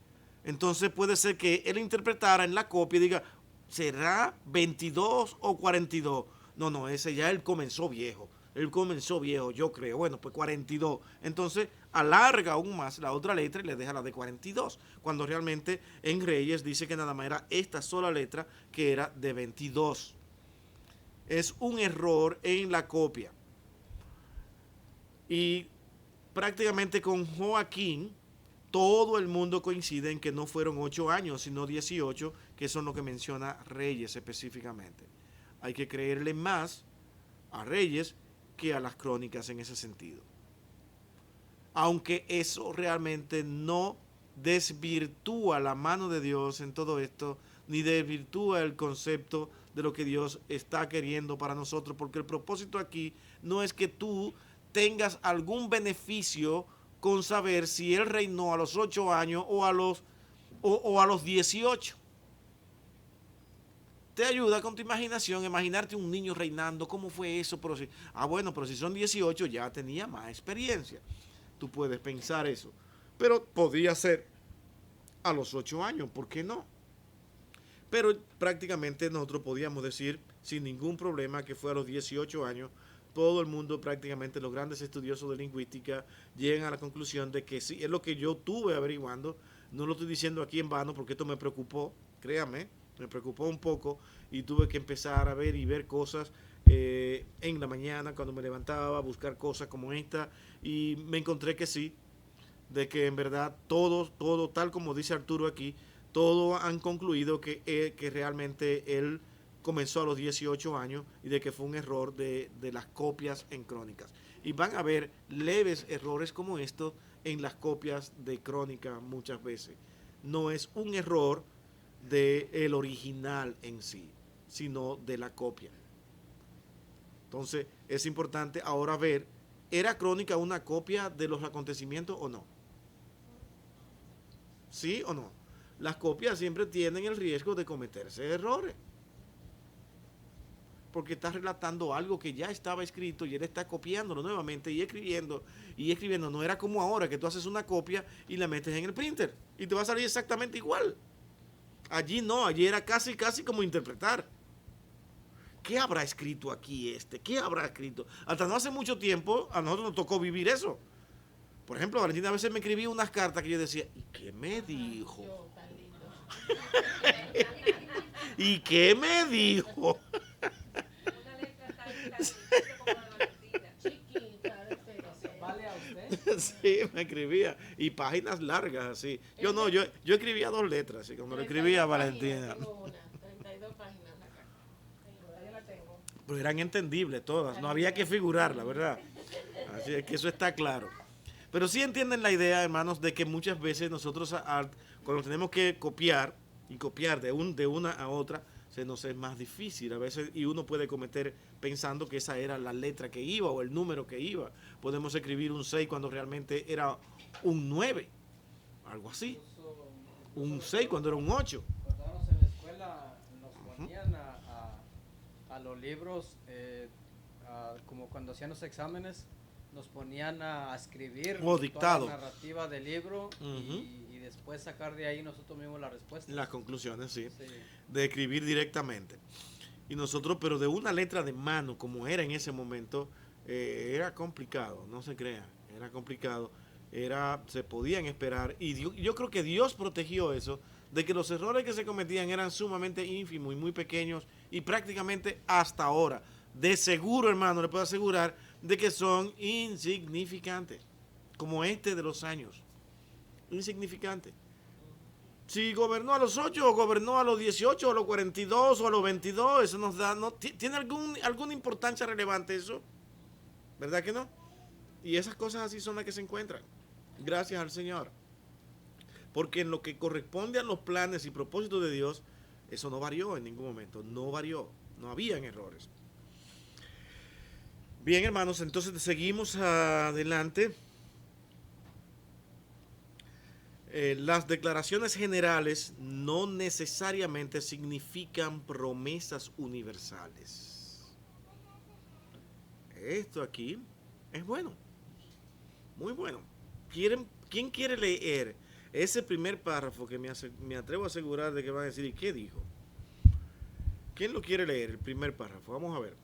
Entonces puede ser que él interpretara en la copia y diga, ¿será 22 o 42? No, ese ya él comenzó viejo. Él comenzó viejo, yo creo. Bueno, pues 42. Entonces alarga aún más la otra letra y le deja la de 42. Cuando realmente en Reyes dice que nada más era esta sola letra que era de 22. Es un error en la copia. Y prácticamente con Joaquín, todo el mundo coincide en que no fueron 8 años, sino 18, que son lo que menciona Reyes específicamente. Hay que creerle más a Reyes que a las Crónicas en ese sentido. Aunque eso realmente no desvirtúa la mano de Dios en todo esto, ni desvirtúa el concepto de lo que Dios está queriendo para nosotros, porque el propósito aquí no es que tú tengas algún beneficio con saber si él reinó a los 8 años o a los 18. Te ayuda con tu imaginación, imaginarte un niño reinando, ¿cómo fue eso? Pero si son 18 ya tenía más experiencia. Tú puedes pensar eso. Pero podría ser a los 8 años, ¿por qué no? Pero prácticamente nosotros podíamos decir sin ningún problema que fue a los 18 años todo el mundo, prácticamente los grandes estudiosos de lingüística, llegan a la conclusión de que sí, es lo que yo tuve averiguando. No lo estoy diciendo aquí en vano porque esto me preocupó, créame, me preocupó un poco y tuve que empezar a ver cosas en la mañana cuando me levantaba, a buscar cosas como esta y me encontré que sí, de que en verdad todo, tal como dice Arturo aquí, todos han concluido que realmente él comenzó a los 18 años y de que fue un error de las copias en crónicas. Y van a haber leves errores como estos en las copias de crónica muchas veces. No es un error del original en sí, sino de la copia. Entonces es importante ahora ver, ¿era crónica una copia de los acontecimientos o no? ¿Sí o no? Las copias siempre tienen el riesgo de cometerse errores. Porque está relatando algo que ya estaba escrito y él está copiándolo nuevamente y escribiendo. Y escribiendo. No era como ahora que tú haces una copia y la metes en el printer y te va a salir exactamente igual. Allí no, allí era casi como interpretar. ¿Qué habrá escrito aquí este? ¿Qué habrá escrito? Hasta no hace mucho tiempo a nosotros nos tocó vivir eso. Por ejemplo, Valentina a veces me escribía unas cartas que yo decía, ¿y qué me dijo? Yo, tan lindo. ¿Y qué me dijo? Una letra tan chiquita como la Valentina. Chiquita, de pero ¿Vale a usted? Sí, me escribía. Y páginas largas, así. Yo escribía 2 letras, así como lo escribía a Valentina. Tengo una, 32 páginas en la carta. Yo la tengo. Pero eran entendibles todas, no había que figurarla, ¿verdad? Así es que eso está claro. Pero sí entienden la idea, hermanos, de que muchas veces nosotros cuando tenemos que copiar y copiar de una a otra, se nos es más difícil a veces y uno puede cometer pensando que esa era la letra que iba o el número que iba. Podemos escribir un 6 cuando realmente era un 9, algo así. Un 6 cuando era un 8. Cuando estábamos en la escuela nos ponían a los libros, como cuando hacían los exámenes, nos ponían a escribir O dictado. toda la narrativa del libro Ujú. y después sacar de ahí nosotros mismos la respuesta. Las conclusiones, sí. Sí. De escribir directamente. Y nosotros, pero de una letra de mano, como era en ese momento, era complicado, no se crean, era complicado. Se podían esperar. Y yo creo que Dios protegió eso, de que los errores que se cometían eran sumamente ínfimos y muy pequeños, y prácticamente hasta ahora. De seguro, hermano, le puedo asegurar de que son insignificantes, como este de los años. Insignificante. Si gobernó a los 8 o gobernó a los 18 o a los 42 o a los 22, eso nos da, ¿tiene alguna importancia relevante eso? ¿Verdad que no? Y esas cosas así son las que se encuentran. Gracias al Señor. Porque en lo que corresponde a los planes y propósitos de Dios, eso no varió en ningún momento, no varió, no habían errores. Bien, hermanos, entonces seguimos adelante. Las declaraciones generales no necesariamente significan promesas universales. Esto aquí es bueno, muy bueno. ¿Quién quiere leer ese primer párrafo que me atrevo a asegurar de que van a decir, ¿y qué dijo? ¿Quién lo quiere leer, el primer párrafo? Vamos a ver.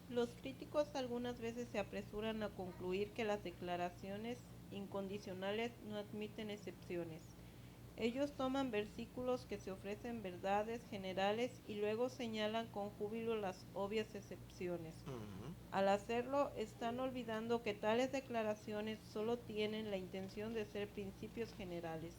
Los críticos algunas veces se apresuran a concluir que las declaraciones incondicionales no admiten excepciones. Ellos toman versículos que se ofrecen verdades generales y luego señalan con júbilo las obvias excepciones. Al hacerlo, están olvidando que tales declaraciones solo tienen la intención de ser principios generales.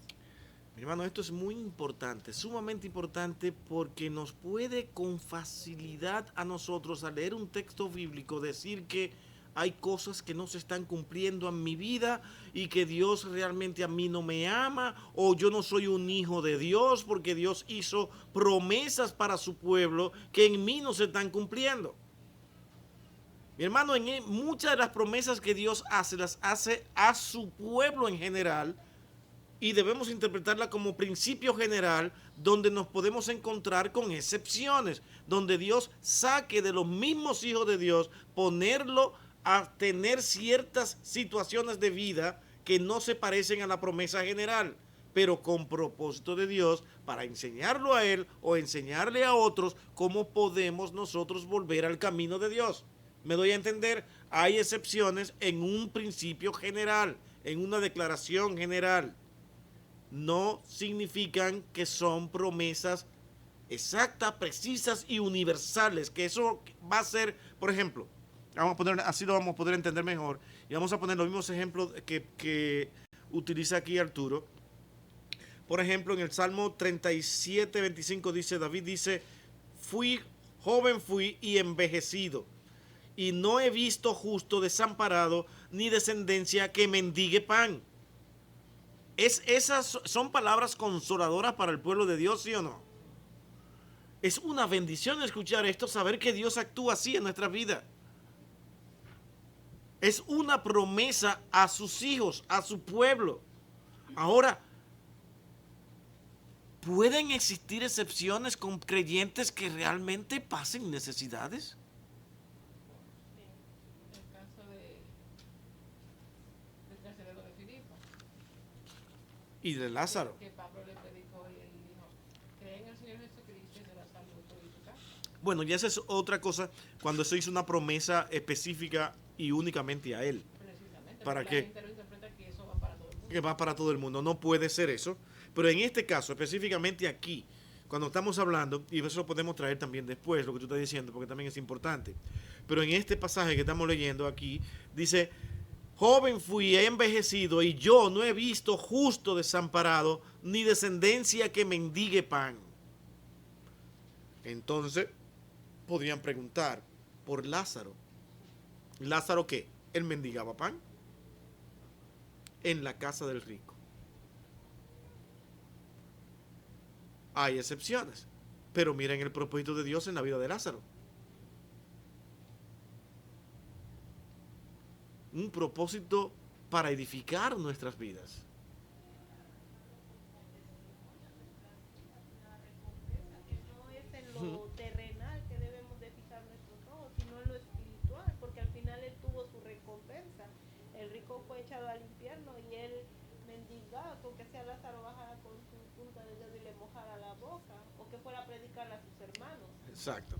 Mi hermano, esto es muy importante, sumamente importante, porque nos puede con facilidad a nosotros al leer un texto bíblico decir que hay cosas que no se están cumpliendo en mi vida y que Dios realmente a mí no me ama, o yo no soy un hijo de Dios porque Dios hizo promesas para su pueblo que en mí no se están cumpliendo. Mi hermano, muchas de las promesas que Dios hace, las hace a su pueblo en general, y debemos interpretarla como principio general, donde nos podemos encontrar con excepciones, donde Dios saque de los mismos hijos de Dios, ponerlo a tener ciertas situaciones de vida que no se parecen a la promesa general, pero con propósito de Dios para enseñarlo a él o enseñarle a otros cómo podemos nosotros volver al camino de Dios. Me doy a entender, hay excepciones en un principio general, en una declaración general. No significan que son promesas exactas, precisas y universales, que eso va a ser, por ejemplo, vamos a poner, así lo vamos a poder entender mejor, y vamos a poner los mismos ejemplos que utiliza aquí Arturo. Por ejemplo, en el Salmo 37, 25 dice, David dice, joven fui y envejecido, y no he visto justo desamparado, ni descendencia que mendigue pan. Esas son palabras consoladoras para el pueblo de Dios, ¿sí o no? Es una bendición escuchar esto, saber que Dios actúa así en nuestra vida. Es una promesa a sus hijos, a su pueblo. Ahora, ¿pueden existir excepciones con creyentes que realmente pasen necesidades? El caso del carcelero de Filipo, Y de Lázaro. que Pablo le predicó y él dijo, cree en el Señor Jesucristo y será salvo tú y tu casa. Bueno, ya esa es otra cosa cuando se hizo una promesa específica y únicamente a él. Precisamente. ¿Para porque qué? la gente lo interpreta que eso va para todo el mundo. Que va para todo el mundo. No puede ser eso. Pero en este caso, específicamente aquí, cuando estamos hablando, y eso lo podemos traer también después, lo que tú estás diciendo, porque también es importante. Pero en este pasaje que estamos leyendo aquí, dice, joven fui, he envejecido, y yo no he visto justo desamparado, ni descendencia que mendigue pan. Entonces, podrían preguntar por Lázaro. ¿Lázaro qué? Él mendigaba pan en la casa del rico. Hay excepciones, pero miren el propósito de Dios en la vida de Lázaro. Un propósito para edificar nuestras vidas. Que no es en lo terrenal que debemos de fijar nuestros ojos, sino en lo espiritual, porque al final él tuvo su recompensa. El rico fue echado al infierno y él mendigaba con que sea Lázaro bajara con su punta de dedo y le mojara la boca, o que fuera a predicarle a sus hermanos. Exacto.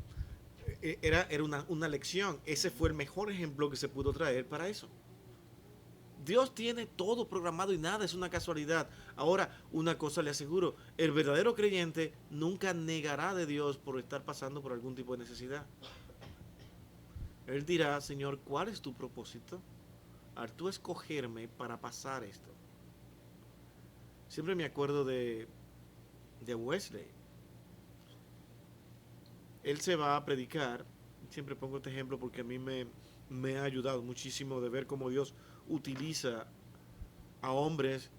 Era una lección. Ese fue el mejor ejemplo que se pudo traer para eso. Dios tiene todo programado y nada es una casualidad. Ahora, una cosa le aseguro, el verdadero creyente nunca negará de Dios por estar pasando por algún tipo de necesidad. Él dirá, Señor, ¿cuál es tu propósito? Al tú escogerme para pasar esto. Siempre me acuerdo de Wesley. Él se va a predicar, siempre pongo este ejemplo porque a mí me ha ayudado muchísimo de ver cómo Dios utiliza a hombres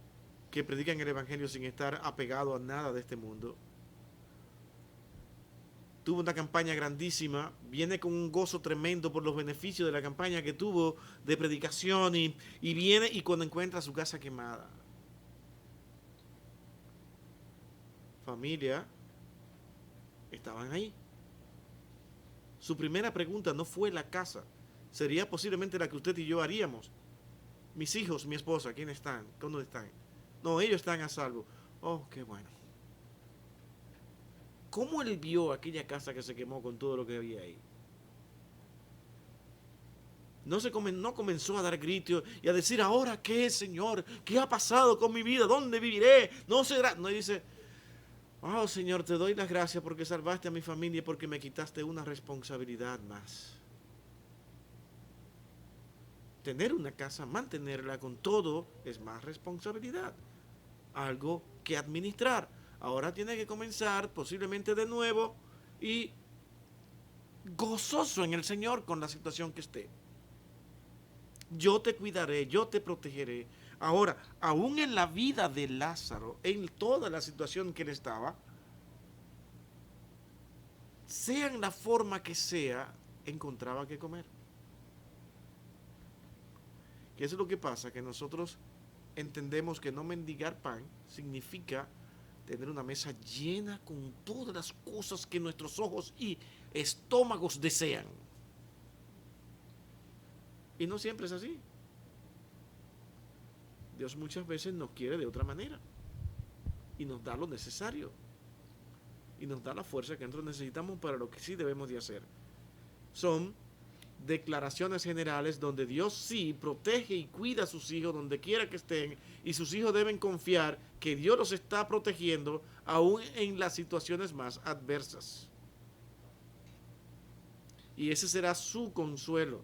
que predican el evangelio sin estar apegado a nada de este mundo. Tuvo una campaña grandísima, viene con un gozo tremendo por los beneficios de la campaña que tuvo de predicación y viene y cuando encuentra su casa quemada. Familia, estaban ahí. Su primera pregunta no fue la casa, sería posiblemente la que usted y yo haríamos. Mis hijos, mi esposa, ¿quiénes están? ¿Dónde están? No, ellos están a salvo. Oh, qué bueno. ¿Cómo él vio aquella casa que se quemó con todo lo que había ahí? No comenzó a dar gritos y a decir, ¿ahora qué, Señor? ¿Qué ha pasado con mi vida? ¿Dónde viviré? No será. No, dice, oh, Señor, te doy las gracias porque salvaste a mi familia y porque me quitaste una responsabilidad más. Tener una casa, mantenerla con todo, es más responsabilidad. Algo que administrar. Ahora tiene que comenzar posiblemente de nuevo y gozoso en el Señor con la situación que esté. Yo te cuidaré, yo te protegeré. Ahora, aún en la vida de Lázaro, en toda la situación que él estaba, sea en la forma que sea, encontraba que comer. Que eso es lo que pasa, que nosotros entendemos que no mendigar pan significa tener una mesa llena con todas las cosas que nuestros ojos y estómagos desean. Y no siempre es así. Dios muchas veces nos quiere de otra manera y nos da lo necesario y nos da la fuerza que nosotros necesitamos para lo que sí debemos de hacer. Son declaraciones generales donde Dios sí protege y cuida a sus hijos donde quiera que estén, y sus hijos deben confiar que Dios los está protegiendo aún en las situaciones más adversas. Y ese será su consuelo.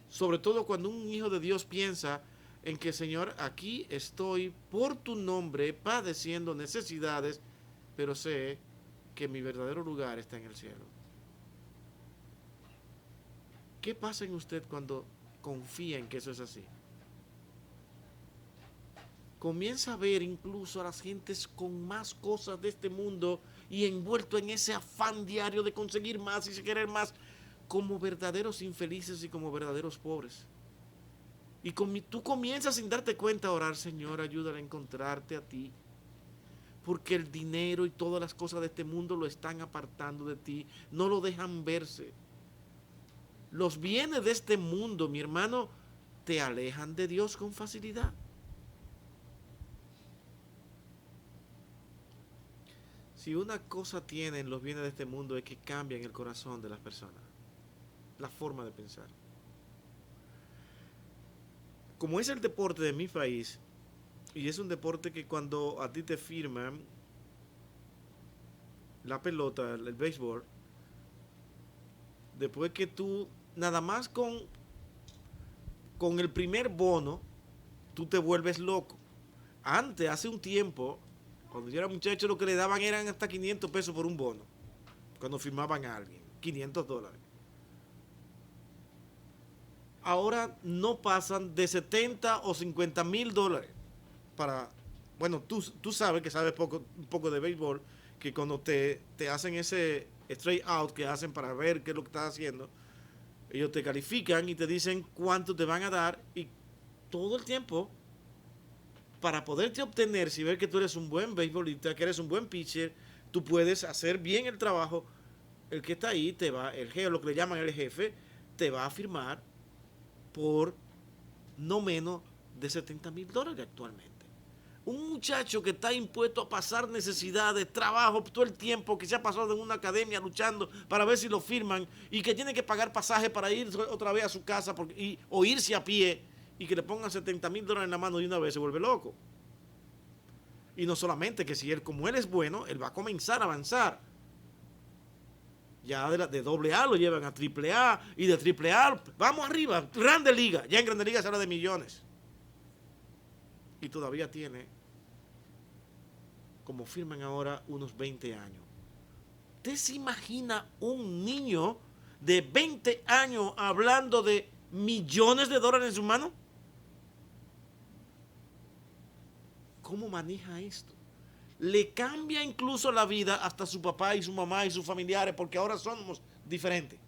Sobre todo cuando un hijo de Dios piensa en que, Señor, aquí estoy por tu nombre padeciendo necesidades, pero sé que mi verdadero lugar está en el cielo. ¿Qué pasa en usted cuando confía en que eso es así? Comienza a ver incluso a las gentes con más cosas de este mundo y envuelto en ese afán diario de conseguir más y querer más, como verdaderos infelices y como verdaderos pobres. Y tú comienzas sin darte cuenta a orar: Señor, ayúdale a encontrarte a ti, porque el dinero y todas las cosas de este mundo lo están apartando de ti, no lo dejan verse. Los bienes de este mundo, mi hermano, te alejan de Dios con facilidad. Si una cosa tienen los bienes de este mundo es que cambian el corazón de las personas, la forma de pensar. Como es el deporte de mi país, y es un deporte que cuando a ti te firman la pelota, el béisbol, después que tú, nada más con el primer bono, tú te vuelves loco. Antes, hace un tiempo, cuando yo era muchacho, lo que le daban eran hasta 500 pesos por un bono, cuando firmaban a alguien, $500. Ahora no pasan de 70 o 50 mil dólares para, bueno, tú sabes que sabes un poco de béisbol, que cuando te hacen ese straight out que hacen para ver qué es lo que estás haciendo, ellos te califican y te dicen cuánto te van a dar, y todo el tiempo, para poderte obtener, si ves que tú eres un buen beisbolista, que eres un buen pitcher, tú puedes hacer bien el trabajo, el que está ahí te va, el jefe, lo que le llaman el jefe, te va a firmar por no menos de $70,000 actualmente. Un muchacho que está impuesto a pasar necesidades, trabajo todo el tiempo, que se ha pasado en una academia luchando para ver si lo firman, y que tiene que pagar pasaje para ir otra vez a su casa o irse a pie, y que le pongan $70,000 en la mano de una vez, se vuelve loco. Y no solamente que si él, como él es bueno, él va a comenzar a avanzar. Ya de AA lo llevan a AAA, y de AAA vamos arriba, Grande Liga. Ya en Grande Liga se habla de millones. Y todavía tiene, como firman ahora, unos 20 años. ¿Usted se imagina un niño de 20 años hablando de millones de dólares en su mano? ¿Cómo maneja esto? Le cambia incluso la vida hasta a su papá y su mamá y sus familiares, porque ahora somos diferentes.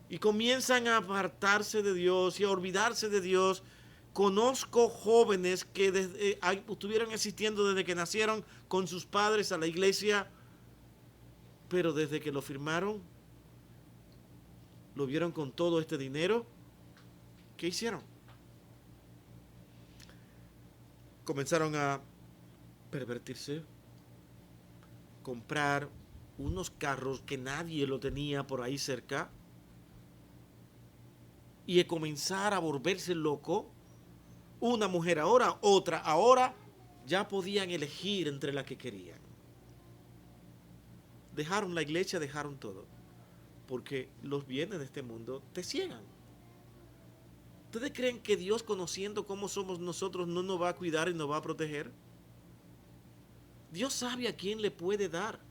Y comienzan a apartarse de Dios y a olvidarse de Dios. Conozco jóvenes que estuvieron asistiendo desde que nacieron con sus padres a la iglesia, pero desde que lo firmaron, lo vieron con todo este dinero. ¿Qué hicieron? Comenzaron a pervertirse, comprar unos carros que nadie lo tenía por ahí cerca, y a comenzar a volverse loco. Una mujer ahora, otra ahora, ya podían elegir entre la que querían. Dejaron la iglesia, dejaron todo, porque los bienes de este mundo te ciegan. ¿Ustedes creen que Dios, conociendo cómo somos nosotros, no nos va a cuidar y nos va a proteger? Dios sabe a quién le puede dar,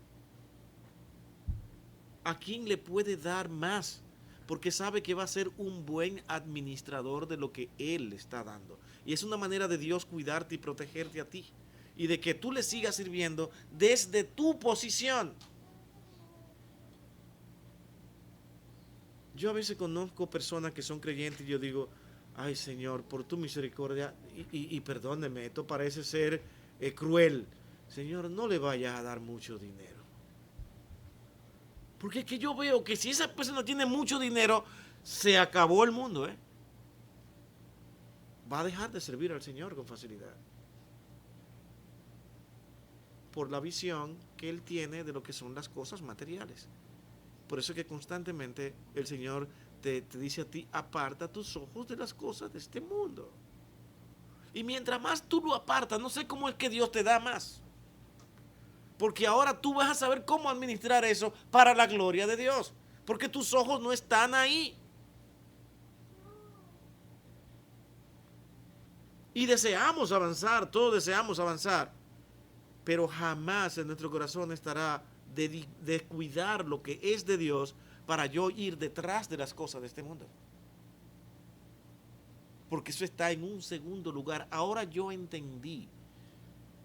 a quién le puede dar más, porque sabe que va a ser un buen administrador de lo que Él le está dando. Y es una manera de Dios cuidarte y protegerte a ti, y de que tú le sigas sirviendo desde tu posición. Yo a veces conozco personas que son creyentes y yo digo: ay, Señor, por tu misericordia, y perdóneme, esto parece ser cruel. Señor, no le vayas a dar mucho dinero. Porque es que yo veo que si esa persona tiene mucho dinero, se acabó el mundo, ¿eh? Va a dejar de servir al Señor con facilidad. Por la visión que él tiene de lo que son las cosas materiales. Por eso es que constantemente el Señor te dice a ti, aparta tus ojos de las cosas de este mundo. Y mientras más tú lo apartas, no sé cómo es que Dios te da más. Porque ahora tú vas a saber cómo administrar eso para la gloria de Dios. Porque tus ojos no están ahí. Y deseamos avanzar, todos deseamos avanzar. Pero jamás en nuestro corazón estará de cuidar lo que es de Dios para yo ir detrás de las cosas de este mundo. Porque eso está en un segundo lugar. Ahora yo entendí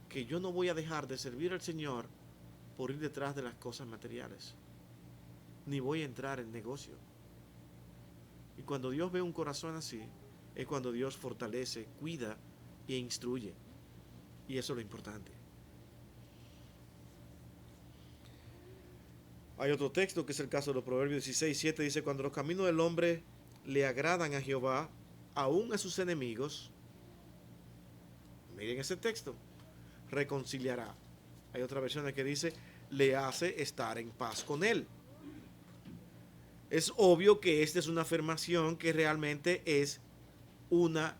que yo no voy a dejar de servir al Señor por ir detrás de las cosas materiales. Ni voy a entrar en negocio. Y cuando Dios ve un corazón así, es cuando Dios fortalece, cuida e instruye. Y eso es lo importante. Hay otro texto que es el caso de los Proverbios 16:7, dice, cuando los caminos del hombre le agradan a Jehová, aún a sus enemigos, miren ese texto, reconciliará. Hay otra versión que dice, le hace estar en paz con él. Es obvio que esta es una afirmación que realmente es una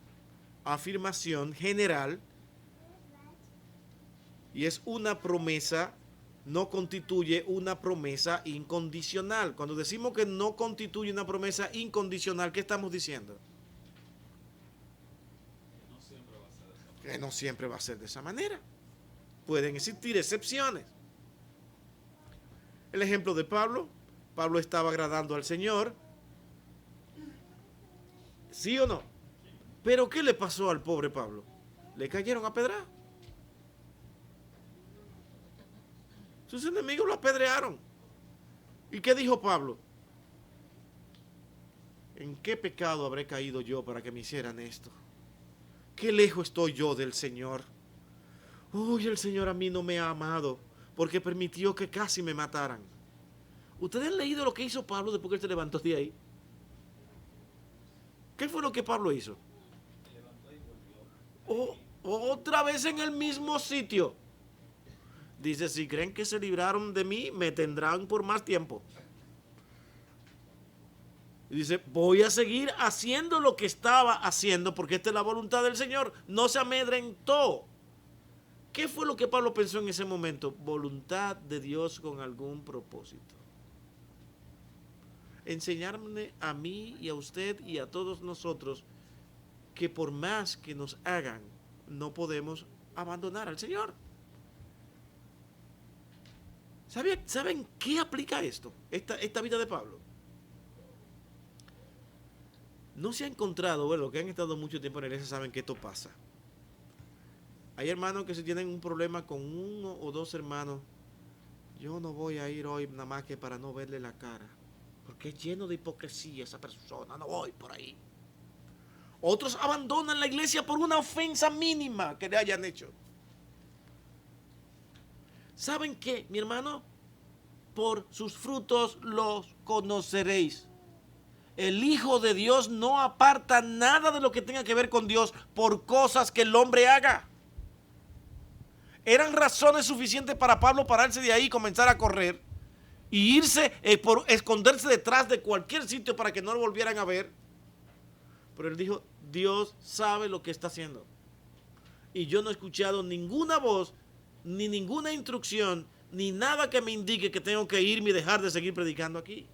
afirmación general y es una promesa, no constituye una promesa incondicional. Cuando decimos que no constituye una promesa incondicional, ¿qué estamos diciendo? Que no siempre va a ser de esa manera. Pueden existir excepciones. El ejemplo de Pablo. Pablo estaba agradando al Señor. ¿Sí o no? Pero ¿qué le pasó al pobre Pablo? Le cayeron a pedrar. Sus enemigos lo apedrearon. ¿Y qué dijo Pablo? ¿En qué pecado habré caído yo para que me hicieran esto? ¿Qué lejos estoy yo del Señor? Uy, el Señor a mí no me ha amado porque permitió que casi me mataran. ¿Ustedes han leído lo que hizo Pablo después que él se levantó de ahí? ¿Qué fue lo que Pablo hizo? Otra vez en el mismo sitio. Dice, si creen que se libraron de mí, me tendrán por más tiempo. Y dice, voy a seguir haciendo lo que estaba haciendo porque esta es la voluntad del Señor. No se amedrentó. ¿Qué fue lo que Pablo pensó en ese momento? Voluntad de Dios con algún propósito. Enseñarme a mí y a usted y a todos nosotros que por más que nos hagan, no podemos abandonar al Señor. ¿Saben qué aplica esto? Esta vida de Pablo. No se ha encontrado, bueno, los que han estado mucho tiempo en la iglesia saben que esto pasa. Hay hermanos que si tienen un problema con uno o dos hermanos, yo no voy a ir hoy nada más que para no verle la cara, porque es lleno de hipocresía esa persona, no voy por ahí. Otros abandonan la iglesia por una ofensa mínima que le hayan hecho. ¿Saben qué, mi hermano? Por sus frutos los conoceréis. El Hijo de Dios no aparta nada de lo que tenga que ver con Dios por cosas que el hombre haga. Eran razones suficientes para Pablo pararse de ahí y comenzar a correr y irse por esconderse detrás de cualquier sitio para que no lo volvieran a ver. Pero él dijo, Dios sabe lo que está haciendo. Y yo no he escuchado ninguna voz, ni ninguna instrucción, ni nada que me indique que tengo que irme y dejar de seguir predicando aquí.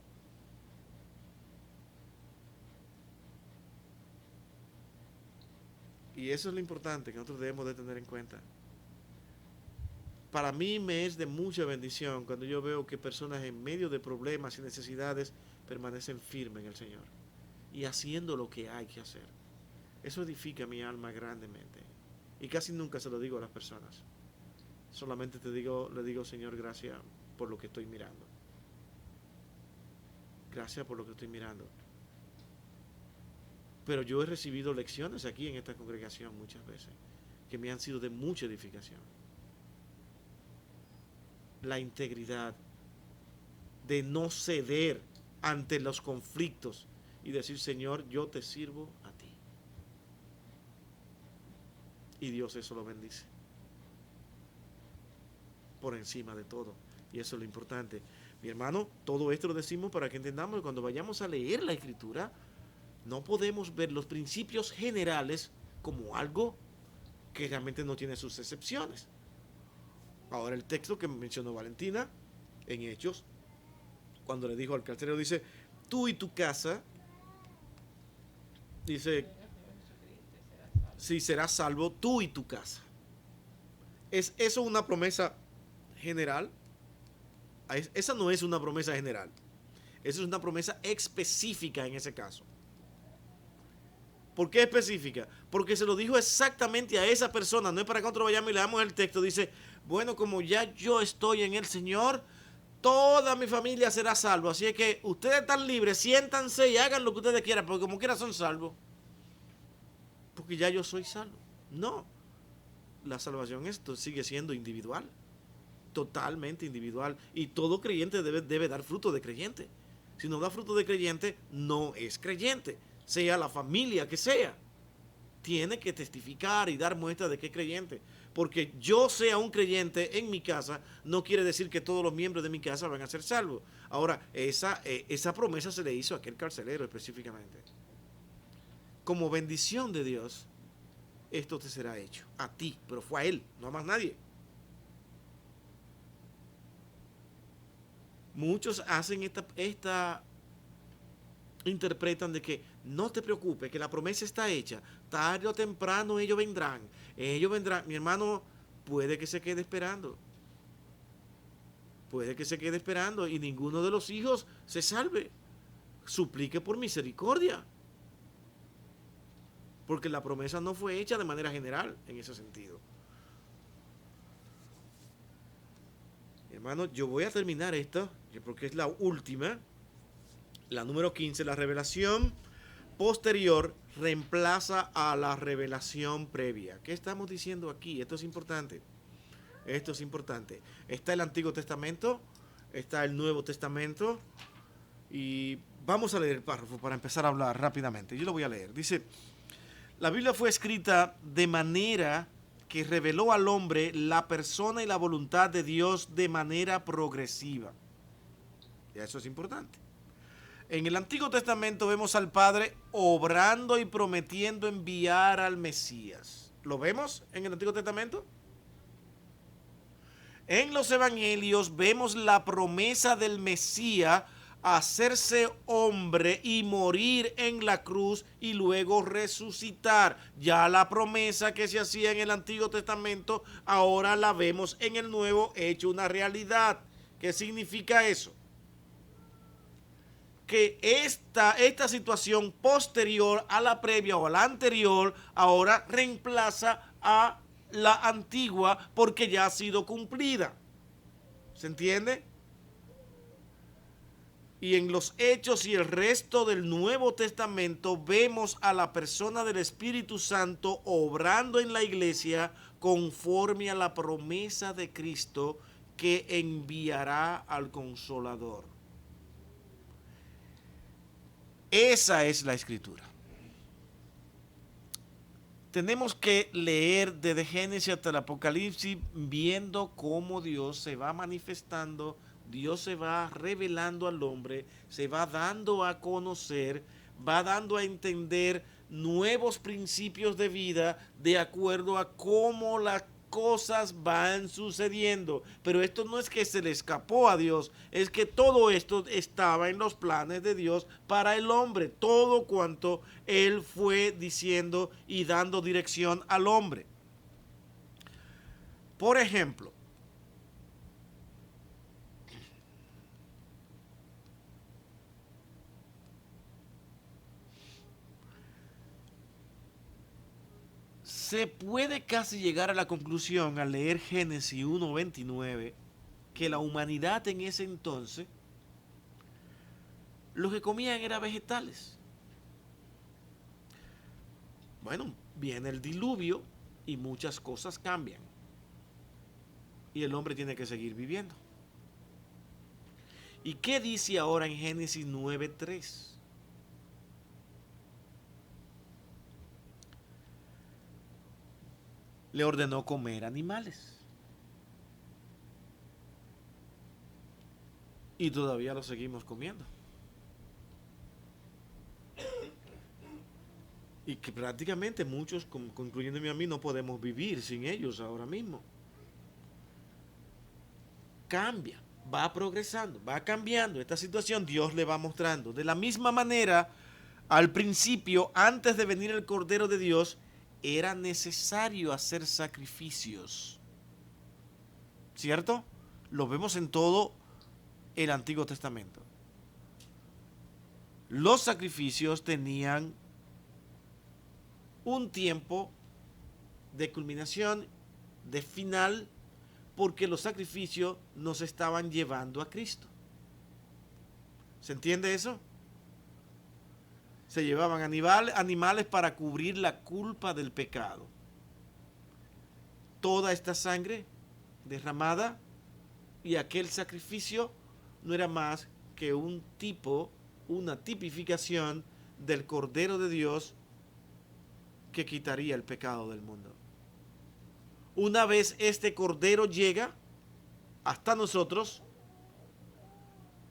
Y eso es lo importante que nosotros debemos de tener en cuenta. Para mí me es de mucha bendición cuando yo veo que personas en medio de problemas y necesidades permanecen firmes en el Señor y haciendo lo que hay que hacer. Eso edifica mi alma grandemente. Y casi nunca se lo digo a las personas. Solamente le digo, Señor, gracias por lo que estoy mirando. Gracias por lo que estoy mirando. Pero yo he recibido lecciones aquí en esta congregación muchas veces que me han sido de mucha edificación. La integridad de no ceder ante los conflictos y decir, Señor, yo te sirvo a ti. Y Dios eso lo bendice. Por encima de todo. Y eso es lo importante. Mi hermano, todo esto lo decimos para que entendamos que cuando vayamos a leer la Escritura, no podemos ver los principios generales como algo que realmente no tiene sus excepciones. Ahora el texto que mencionó Valentina en Hechos, cuando le dijo al carcelero, dice, tú y tu casa, dice, si serás salvo tú y tu casa. ¿Es eso una promesa general? Esa no es una promesa general. Esa es una promesa específica en ese caso. ¿Por qué específica? Porque se lo dijo exactamente a esa persona. No es para que nosotros vayamos y leamos el texto. Dice, bueno, como ya yo estoy en el Señor, toda mi familia será salvo. Así es que ustedes están libres, siéntanse y hagan lo que ustedes quieran, porque como quiera son salvos. Porque ya yo soy salvo. No. La salvación esto sigue siendo individual. Totalmente individual. Y todo creyente debe dar fruto de creyente. Si no da fruto de creyente, no es creyente. Sea la familia que sea. Tiene que testificar y dar muestra de que es creyente. Porque yo sea un creyente en mi casa, no quiere decir que todos los miembros de mi casa van a ser salvos. Ahora, esa promesa se le hizo a aquel carcelero específicamente. Como bendición de Dios, esto te será hecho. A ti, pero fue a él, no a más nadie. Muchos hacen interpretan de que no te preocupes, que la promesa está hecha, tarde o temprano ellos vendrán, mi hermano, puede que se quede esperando, y ninguno de los hijos se salve, suplique por misericordia, porque la promesa no fue hecha de manera general en ese sentido. Hermano, yo voy a terminar esta, porque es la última, la número 15, la revelación posterior reemplaza a la revelación previa. ¿Qué estamos diciendo aquí? Esto es importante. Está el Antiguo Testamento, está el Nuevo Testamento, y vamos a leer el párrafo para empezar a hablar rápidamente. Yo lo voy a leer. Dice, la Biblia fue escrita de manera que reveló al hombre la persona y la voluntad de Dios de manera progresiva. Y eso es importante. En el Antiguo Testamento vemos al Padre obrando y prometiendo enviar al Mesías. ¿Lo vemos en el Antiguo Testamento? En los Evangelios vemos la promesa del Mesías hacerse hombre y morir en la cruz y luego resucitar. Ya la promesa que se hacía en el Antiguo Testamento, ahora la vemos en el Nuevo hecho una realidad. ¿Qué significa eso? Que esta situación posterior a la previa o a la anterior ahora reemplaza a la antigua porque ya ha sido cumplida. ¿Se entiende? Y en los Hechos y el resto del Nuevo Testamento vemos a la persona del Espíritu Santo obrando en la iglesia conforme a la promesa de Cristo que enviará al Consolador. Esa es la Escritura. Tenemos que leer desde Génesis hasta el Apocalipsis viendo cómo Dios se va manifestando, Dios se va revelando al hombre, se va dando a conocer, va dando a entender nuevos principios de vida de acuerdo a cómo las cosas van sucediendo. Pero esto no es que se le escapó a Dios, es que todo esto estaba en los planes de Dios para el hombre, todo cuanto Él fue diciendo y dando dirección al hombre. Por ejemplo, se puede casi llegar a la conclusión al leer Génesis 1:29 que la humanidad en ese entonces lo que comían eran vegetales. Bueno, viene el diluvio y muchas cosas cambian. Y el hombre tiene que seguir viviendo. ¿Y qué dice ahora en Génesis 9:3? Le ordenó comer animales. Y todavía lo seguimos comiendo. Y que prácticamente muchos, incluyéndome a mí, no podemos vivir sin ellos ahora mismo. Cambia, va progresando, va cambiando esta situación, Dios le va mostrando. De la misma manera, al principio, antes de venir el Cordero de Dios, era necesario hacer sacrificios. ¿Cierto? Lo vemos en todo el Antiguo Testamento. Los sacrificios tenían un tiempo de culminación, de final, porque los sacrificios nos estaban llevando a Cristo. ¿Se entiende eso? Se llevaban animales para cubrir la culpa del pecado. Toda esta sangre derramada y aquel sacrificio no era más que un tipo, una tipificación del Cordero de Dios que quitaría el pecado del mundo. Una vez este Cordero llega hasta nosotros,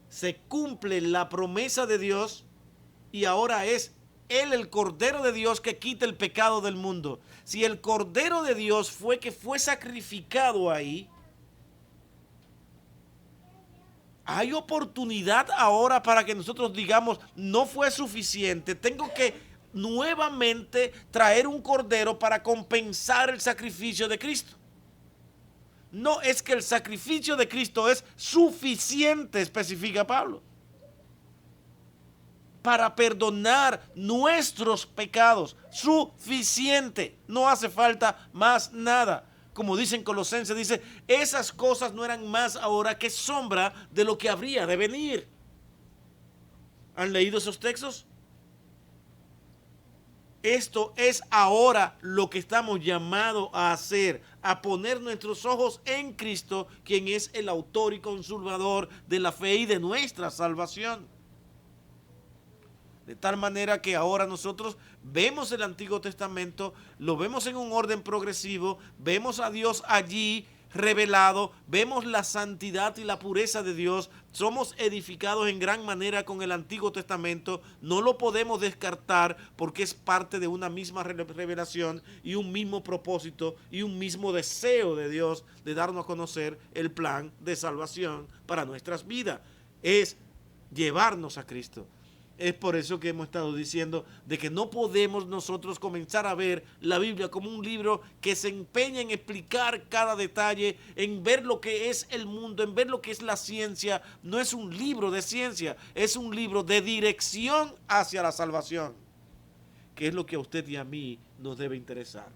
se cumple la promesa de Dios y ahora es Él el Cordero de Dios que quita el pecado del mundo. Si el Cordero de Dios fue sacrificado ahí, hay oportunidad ahora para que nosotros digamos, no fue suficiente, tengo que nuevamente traer un cordero para compensar el sacrificio de Cristo. No es que el sacrificio de Cristo es suficiente, especifica Pablo, para perdonar nuestros pecados. Suficiente, no hace falta más nada. Como dicen Colosenses, dice, esas cosas no eran más ahora que sombra de lo que habría de venir. ¿Han leído esos textos? Esto es ahora lo que estamos llamados a hacer, a poner nuestros ojos en Cristo, quien es el autor y consumador de la fe y de nuestra salvación. De tal manera que ahora nosotros vemos el Antiguo Testamento, lo vemos en un orden progresivo, vemos a Dios allí revelado, vemos la santidad y la pureza de Dios, somos edificados en gran manera con el Antiguo Testamento, no lo podemos descartar porque es parte de una misma revelación y un mismo propósito y un mismo deseo de Dios de darnos a conocer el plan de salvación para nuestras vidas, es llevarnos a Cristo. Es por eso que hemos estado diciendo de que no podemos nosotros comenzar a ver la Biblia como un libro que se empeña en explicar cada detalle, en ver lo que es el mundo, en ver lo que es la ciencia. No es un libro de ciencia, es un libro de dirección hacia la salvación, que es lo que a usted y a mí nos debe interesar.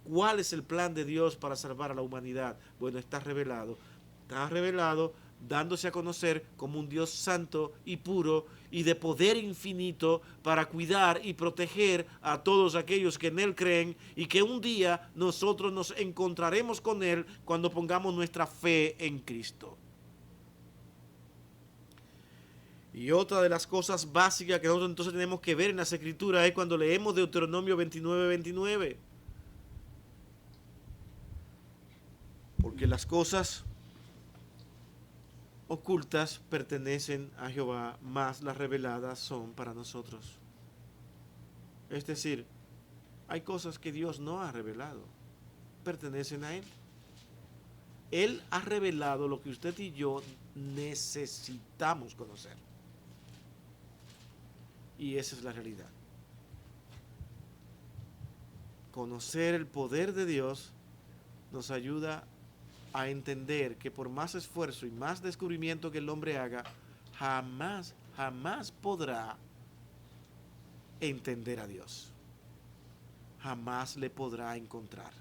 ¿Cuál es el plan de Dios para salvar a la humanidad? Bueno, está revelado dándose a conocer como un Dios santo y puro y de poder infinito para cuidar y proteger a todos aquellos que en Él creen y que un día nosotros nos encontraremos con Él cuando pongamos nuestra fe en Cristo. Y otra de las cosas básicas que nosotros entonces tenemos que ver en las Escrituras es cuando leemos Deuteronomio 29:29. Porque las cosas ocultas pertenecen a Jehová, mas las reveladas son para nosotros. Es decir, hay cosas que Dios no ha revelado, pertenecen a Él. Él ha revelado lo que usted y yo necesitamos conocer. Y esa es la realidad. Conocer el poder de Dios nos ayuda a entender que por más esfuerzo y más descubrimiento que el hombre haga, jamás podrá entender a Dios. Jamás le podrá encontrar.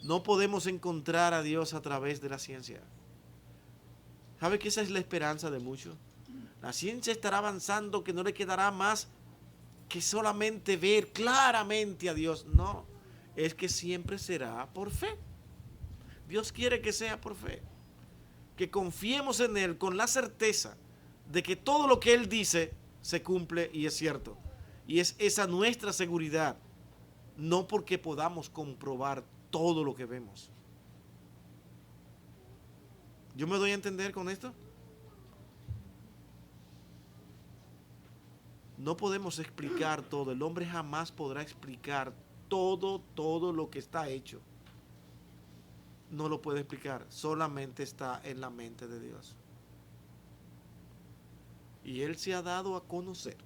No podemos encontrar a Dios a través de la ciencia. ¿Sabe que esa es la esperanza de muchos? La ciencia estará avanzando que no le quedará más que solamente ver claramente a Dios. No, es que siempre será por fe. Dios quiere que sea por fe, que confiemos en Él con la certeza de que todo lo que Él dice se cumple y es cierto. Y es esa nuestra seguridad, no porque podamos comprobar todo lo que vemos. ¿Yo me doy a entender con esto? No podemos explicar todo. El hombre jamás podrá explicar todo lo que está hecho. No lo puede explicar. Solamente está en la mente de Dios. Y Él se ha dado a conocer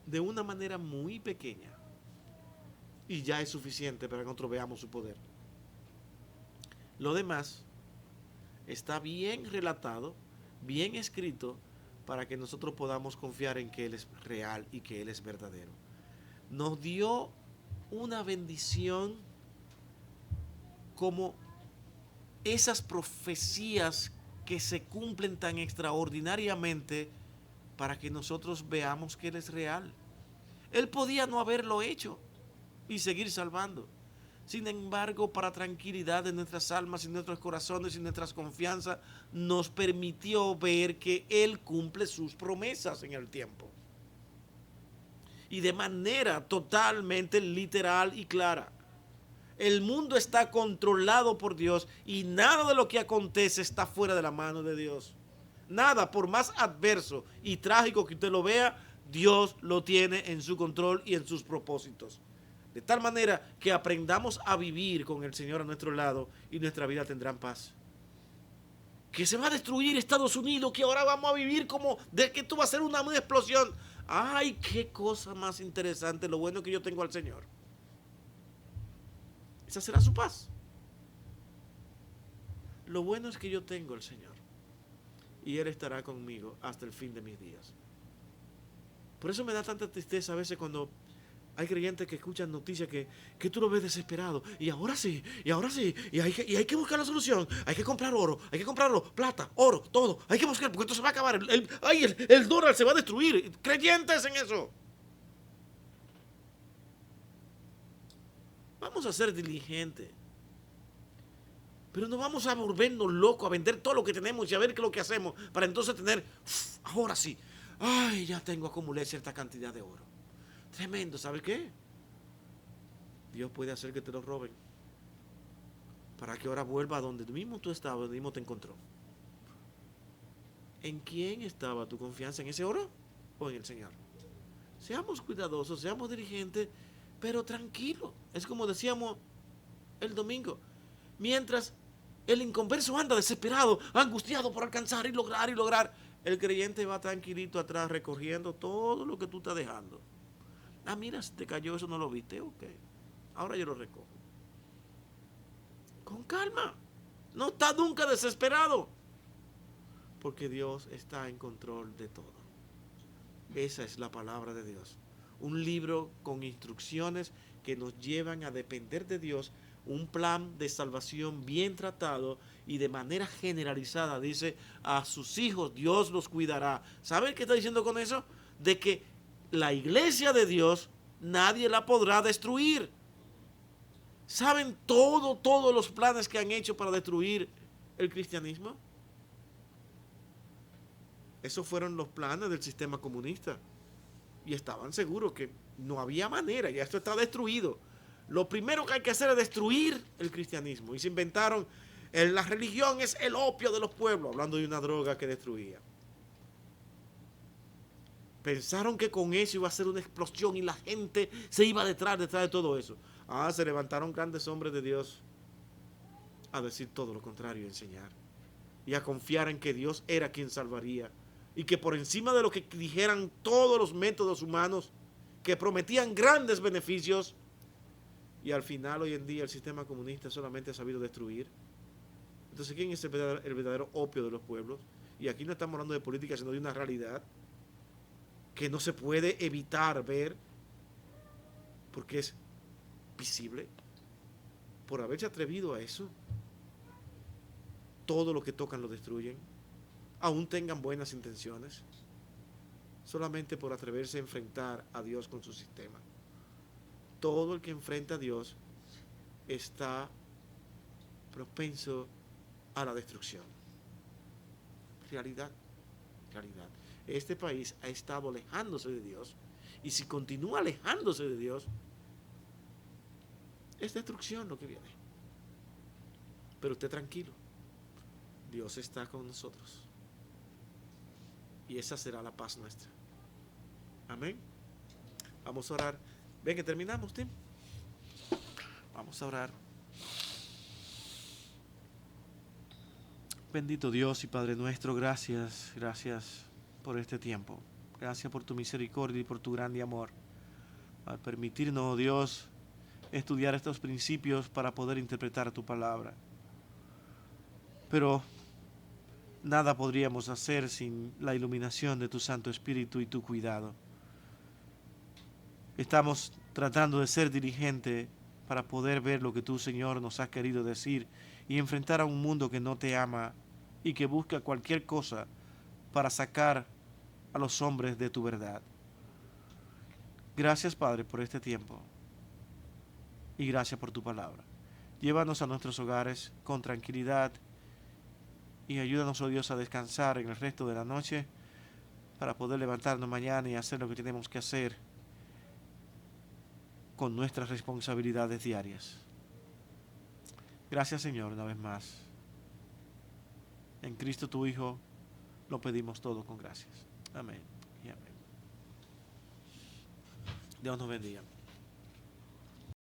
de una manera muy pequeña. Y ya es suficiente para que nosotros veamos su poder. Lo demás está bien relatado, bien escrito, para que nosotros podamos confiar en que Él es real y que Él es verdadero. Nos dio una bendición como esas profecías que se cumplen tan extraordinariamente para que nosotros veamos que Él es real. Él podía no haberlo hecho y seguir salvando. Sin embargo, para tranquilidad de nuestras almas y nuestros corazones y nuestras confianzas, nos permitió ver que Él cumple sus promesas en el tiempo. Y de manera totalmente literal y clara. El mundo está controlado por Dios y nada de lo que acontece está fuera de la mano de Dios. Nada, por más adverso y trágico que usted lo vea, Dios lo tiene en su control y en sus propósitos. De tal manera que aprendamos a vivir con el Señor a nuestro lado y nuestra vida tendrá paz. Que se va a destruir Estados Unidos, que ahora vamos a vivir como de que esto va a ser una explosión. Ay, qué cosa más interesante, lo bueno que yo tengo al Señor. Esa será su paz. Lo bueno es que yo tengo al Señor y Él estará conmigo hasta el fin de mis días. Por eso me da tanta tristeza a veces cuando hay creyentes que escuchan noticias que tú lo ves desesperado. Y ahora sí, y hay que buscar la solución. Hay que comprar oro, hay que comprarlo, plata, oro, todo. Hay que buscar, porque esto se va a acabar. El dólar se va a destruir. Creyentes en eso. Vamos a ser diligentes. Pero no vamos a volvernos locos a vender todo lo que tenemos y a ver qué es lo que hacemos para entonces tener, ahora sí, ay, ya acumulé cierta cantidad de oro. Tremendo, ¿sabes qué? Dios puede hacer que te lo roben para que ahora vuelva a donde mismo tú estabas, donde mismo te encontró. ¿En quién estaba tu confianza? ¿En ese oro o en el Señor? Seamos cuidadosos, seamos diligentes, pero tranquilos. Es como decíamos el domingo. Mientras el inconverso anda desesperado, angustiado por alcanzar y lograr, el creyente va tranquilito atrás recogiendo todo lo que tú estás dejando. Ah, mira, si te cayó eso, no lo viste, ok. Ahora yo lo recojo. Con calma. No está nunca desesperado. Porque Dios está en control de todo. Esa es la palabra de Dios. Un libro con instrucciones que nos llevan a depender de Dios. Un plan de salvación bien tratado y de manera generalizada. Dice, a sus hijos Dios los cuidará. ¿Saben qué está diciendo con eso? De que la iglesia de Dios nadie la podrá destruir. ¿Saben todos los planes que han hecho para destruir el cristianismo? Esos fueron los planes del sistema comunista. Y estaban seguros que no había manera, ya esto está destruido. Lo primero que hay que hacer es destruir el cristianismo. Y se inventaron, la religión es el opio de los pueblos, hablando de una droga que destruía. Pensaron que con eso iba a ser una explosión y la gente se iba detrás de todo eso. Se levantaron grandes hombres de Dios a decir todo lo contrario, a enseñar. Y a confiar en que Dios era quien salvaría. Y que por encima de lo que dijeran todos los métodos humanos, que prometían grandes beneficios, y al final hoy en día el sistema comunista solamente ha sabido destruir. Entonces, ¿quién es el verdadero opio de los pueblos? Y aquí no estamos hablando de política, sino de una realidad que no se puede evitar ver porque es visible. Por haberse atrevido a eso, todo lo que tocan lo destruyen, aún tengan buenas intenciones, solamente por atreverse a enfrentar a Dios con su sistema. Todo el que enfrenta a Dios está propenso a la destrucción. Realidad. Este país ha estado alejándose de Dios, y si continúa alejándose de Dios, es destrucción lo que viene. Pero usted tranquilo, Dios está con nosotros, y esa será la paz nuestra. Amén. Vamos a orar. Ven que terminamos, Tim. Vamos a orar. Bendito Dios y Padre nuestro, gracias por este tiempo. Gracias por tu misericordia y por tu grande amor. Al permitirnos, oh Dios, estudiar estos principios para poder interpretar tu palabra. Pero nada podríamos hacer sin la iluminación de tu Santo Espíritu y tu cuidado. Estamos tratando de ser diligente para poder ver lo que tú, Señor, nos has querido decir y enfrentar a un mundo que no te ama y que busca cualquier cosa para sacar a los hombres de tu verdad. Gracias, Padre, por este tiempo y gracias por tu palabra. Llévanos a nuestros hogares con tranquilidad y ayúdanos, oh Dios, a descansar en el resto de la noche para poder levantarnos mañana y hacer lo que tenemos que hacer con nuestras responsabilidades diarias. Gracias, Señor, una vez más. En Cristo tu Hijo lo pedimos todo con gracias. Amén y amén. Dios nos bendiga.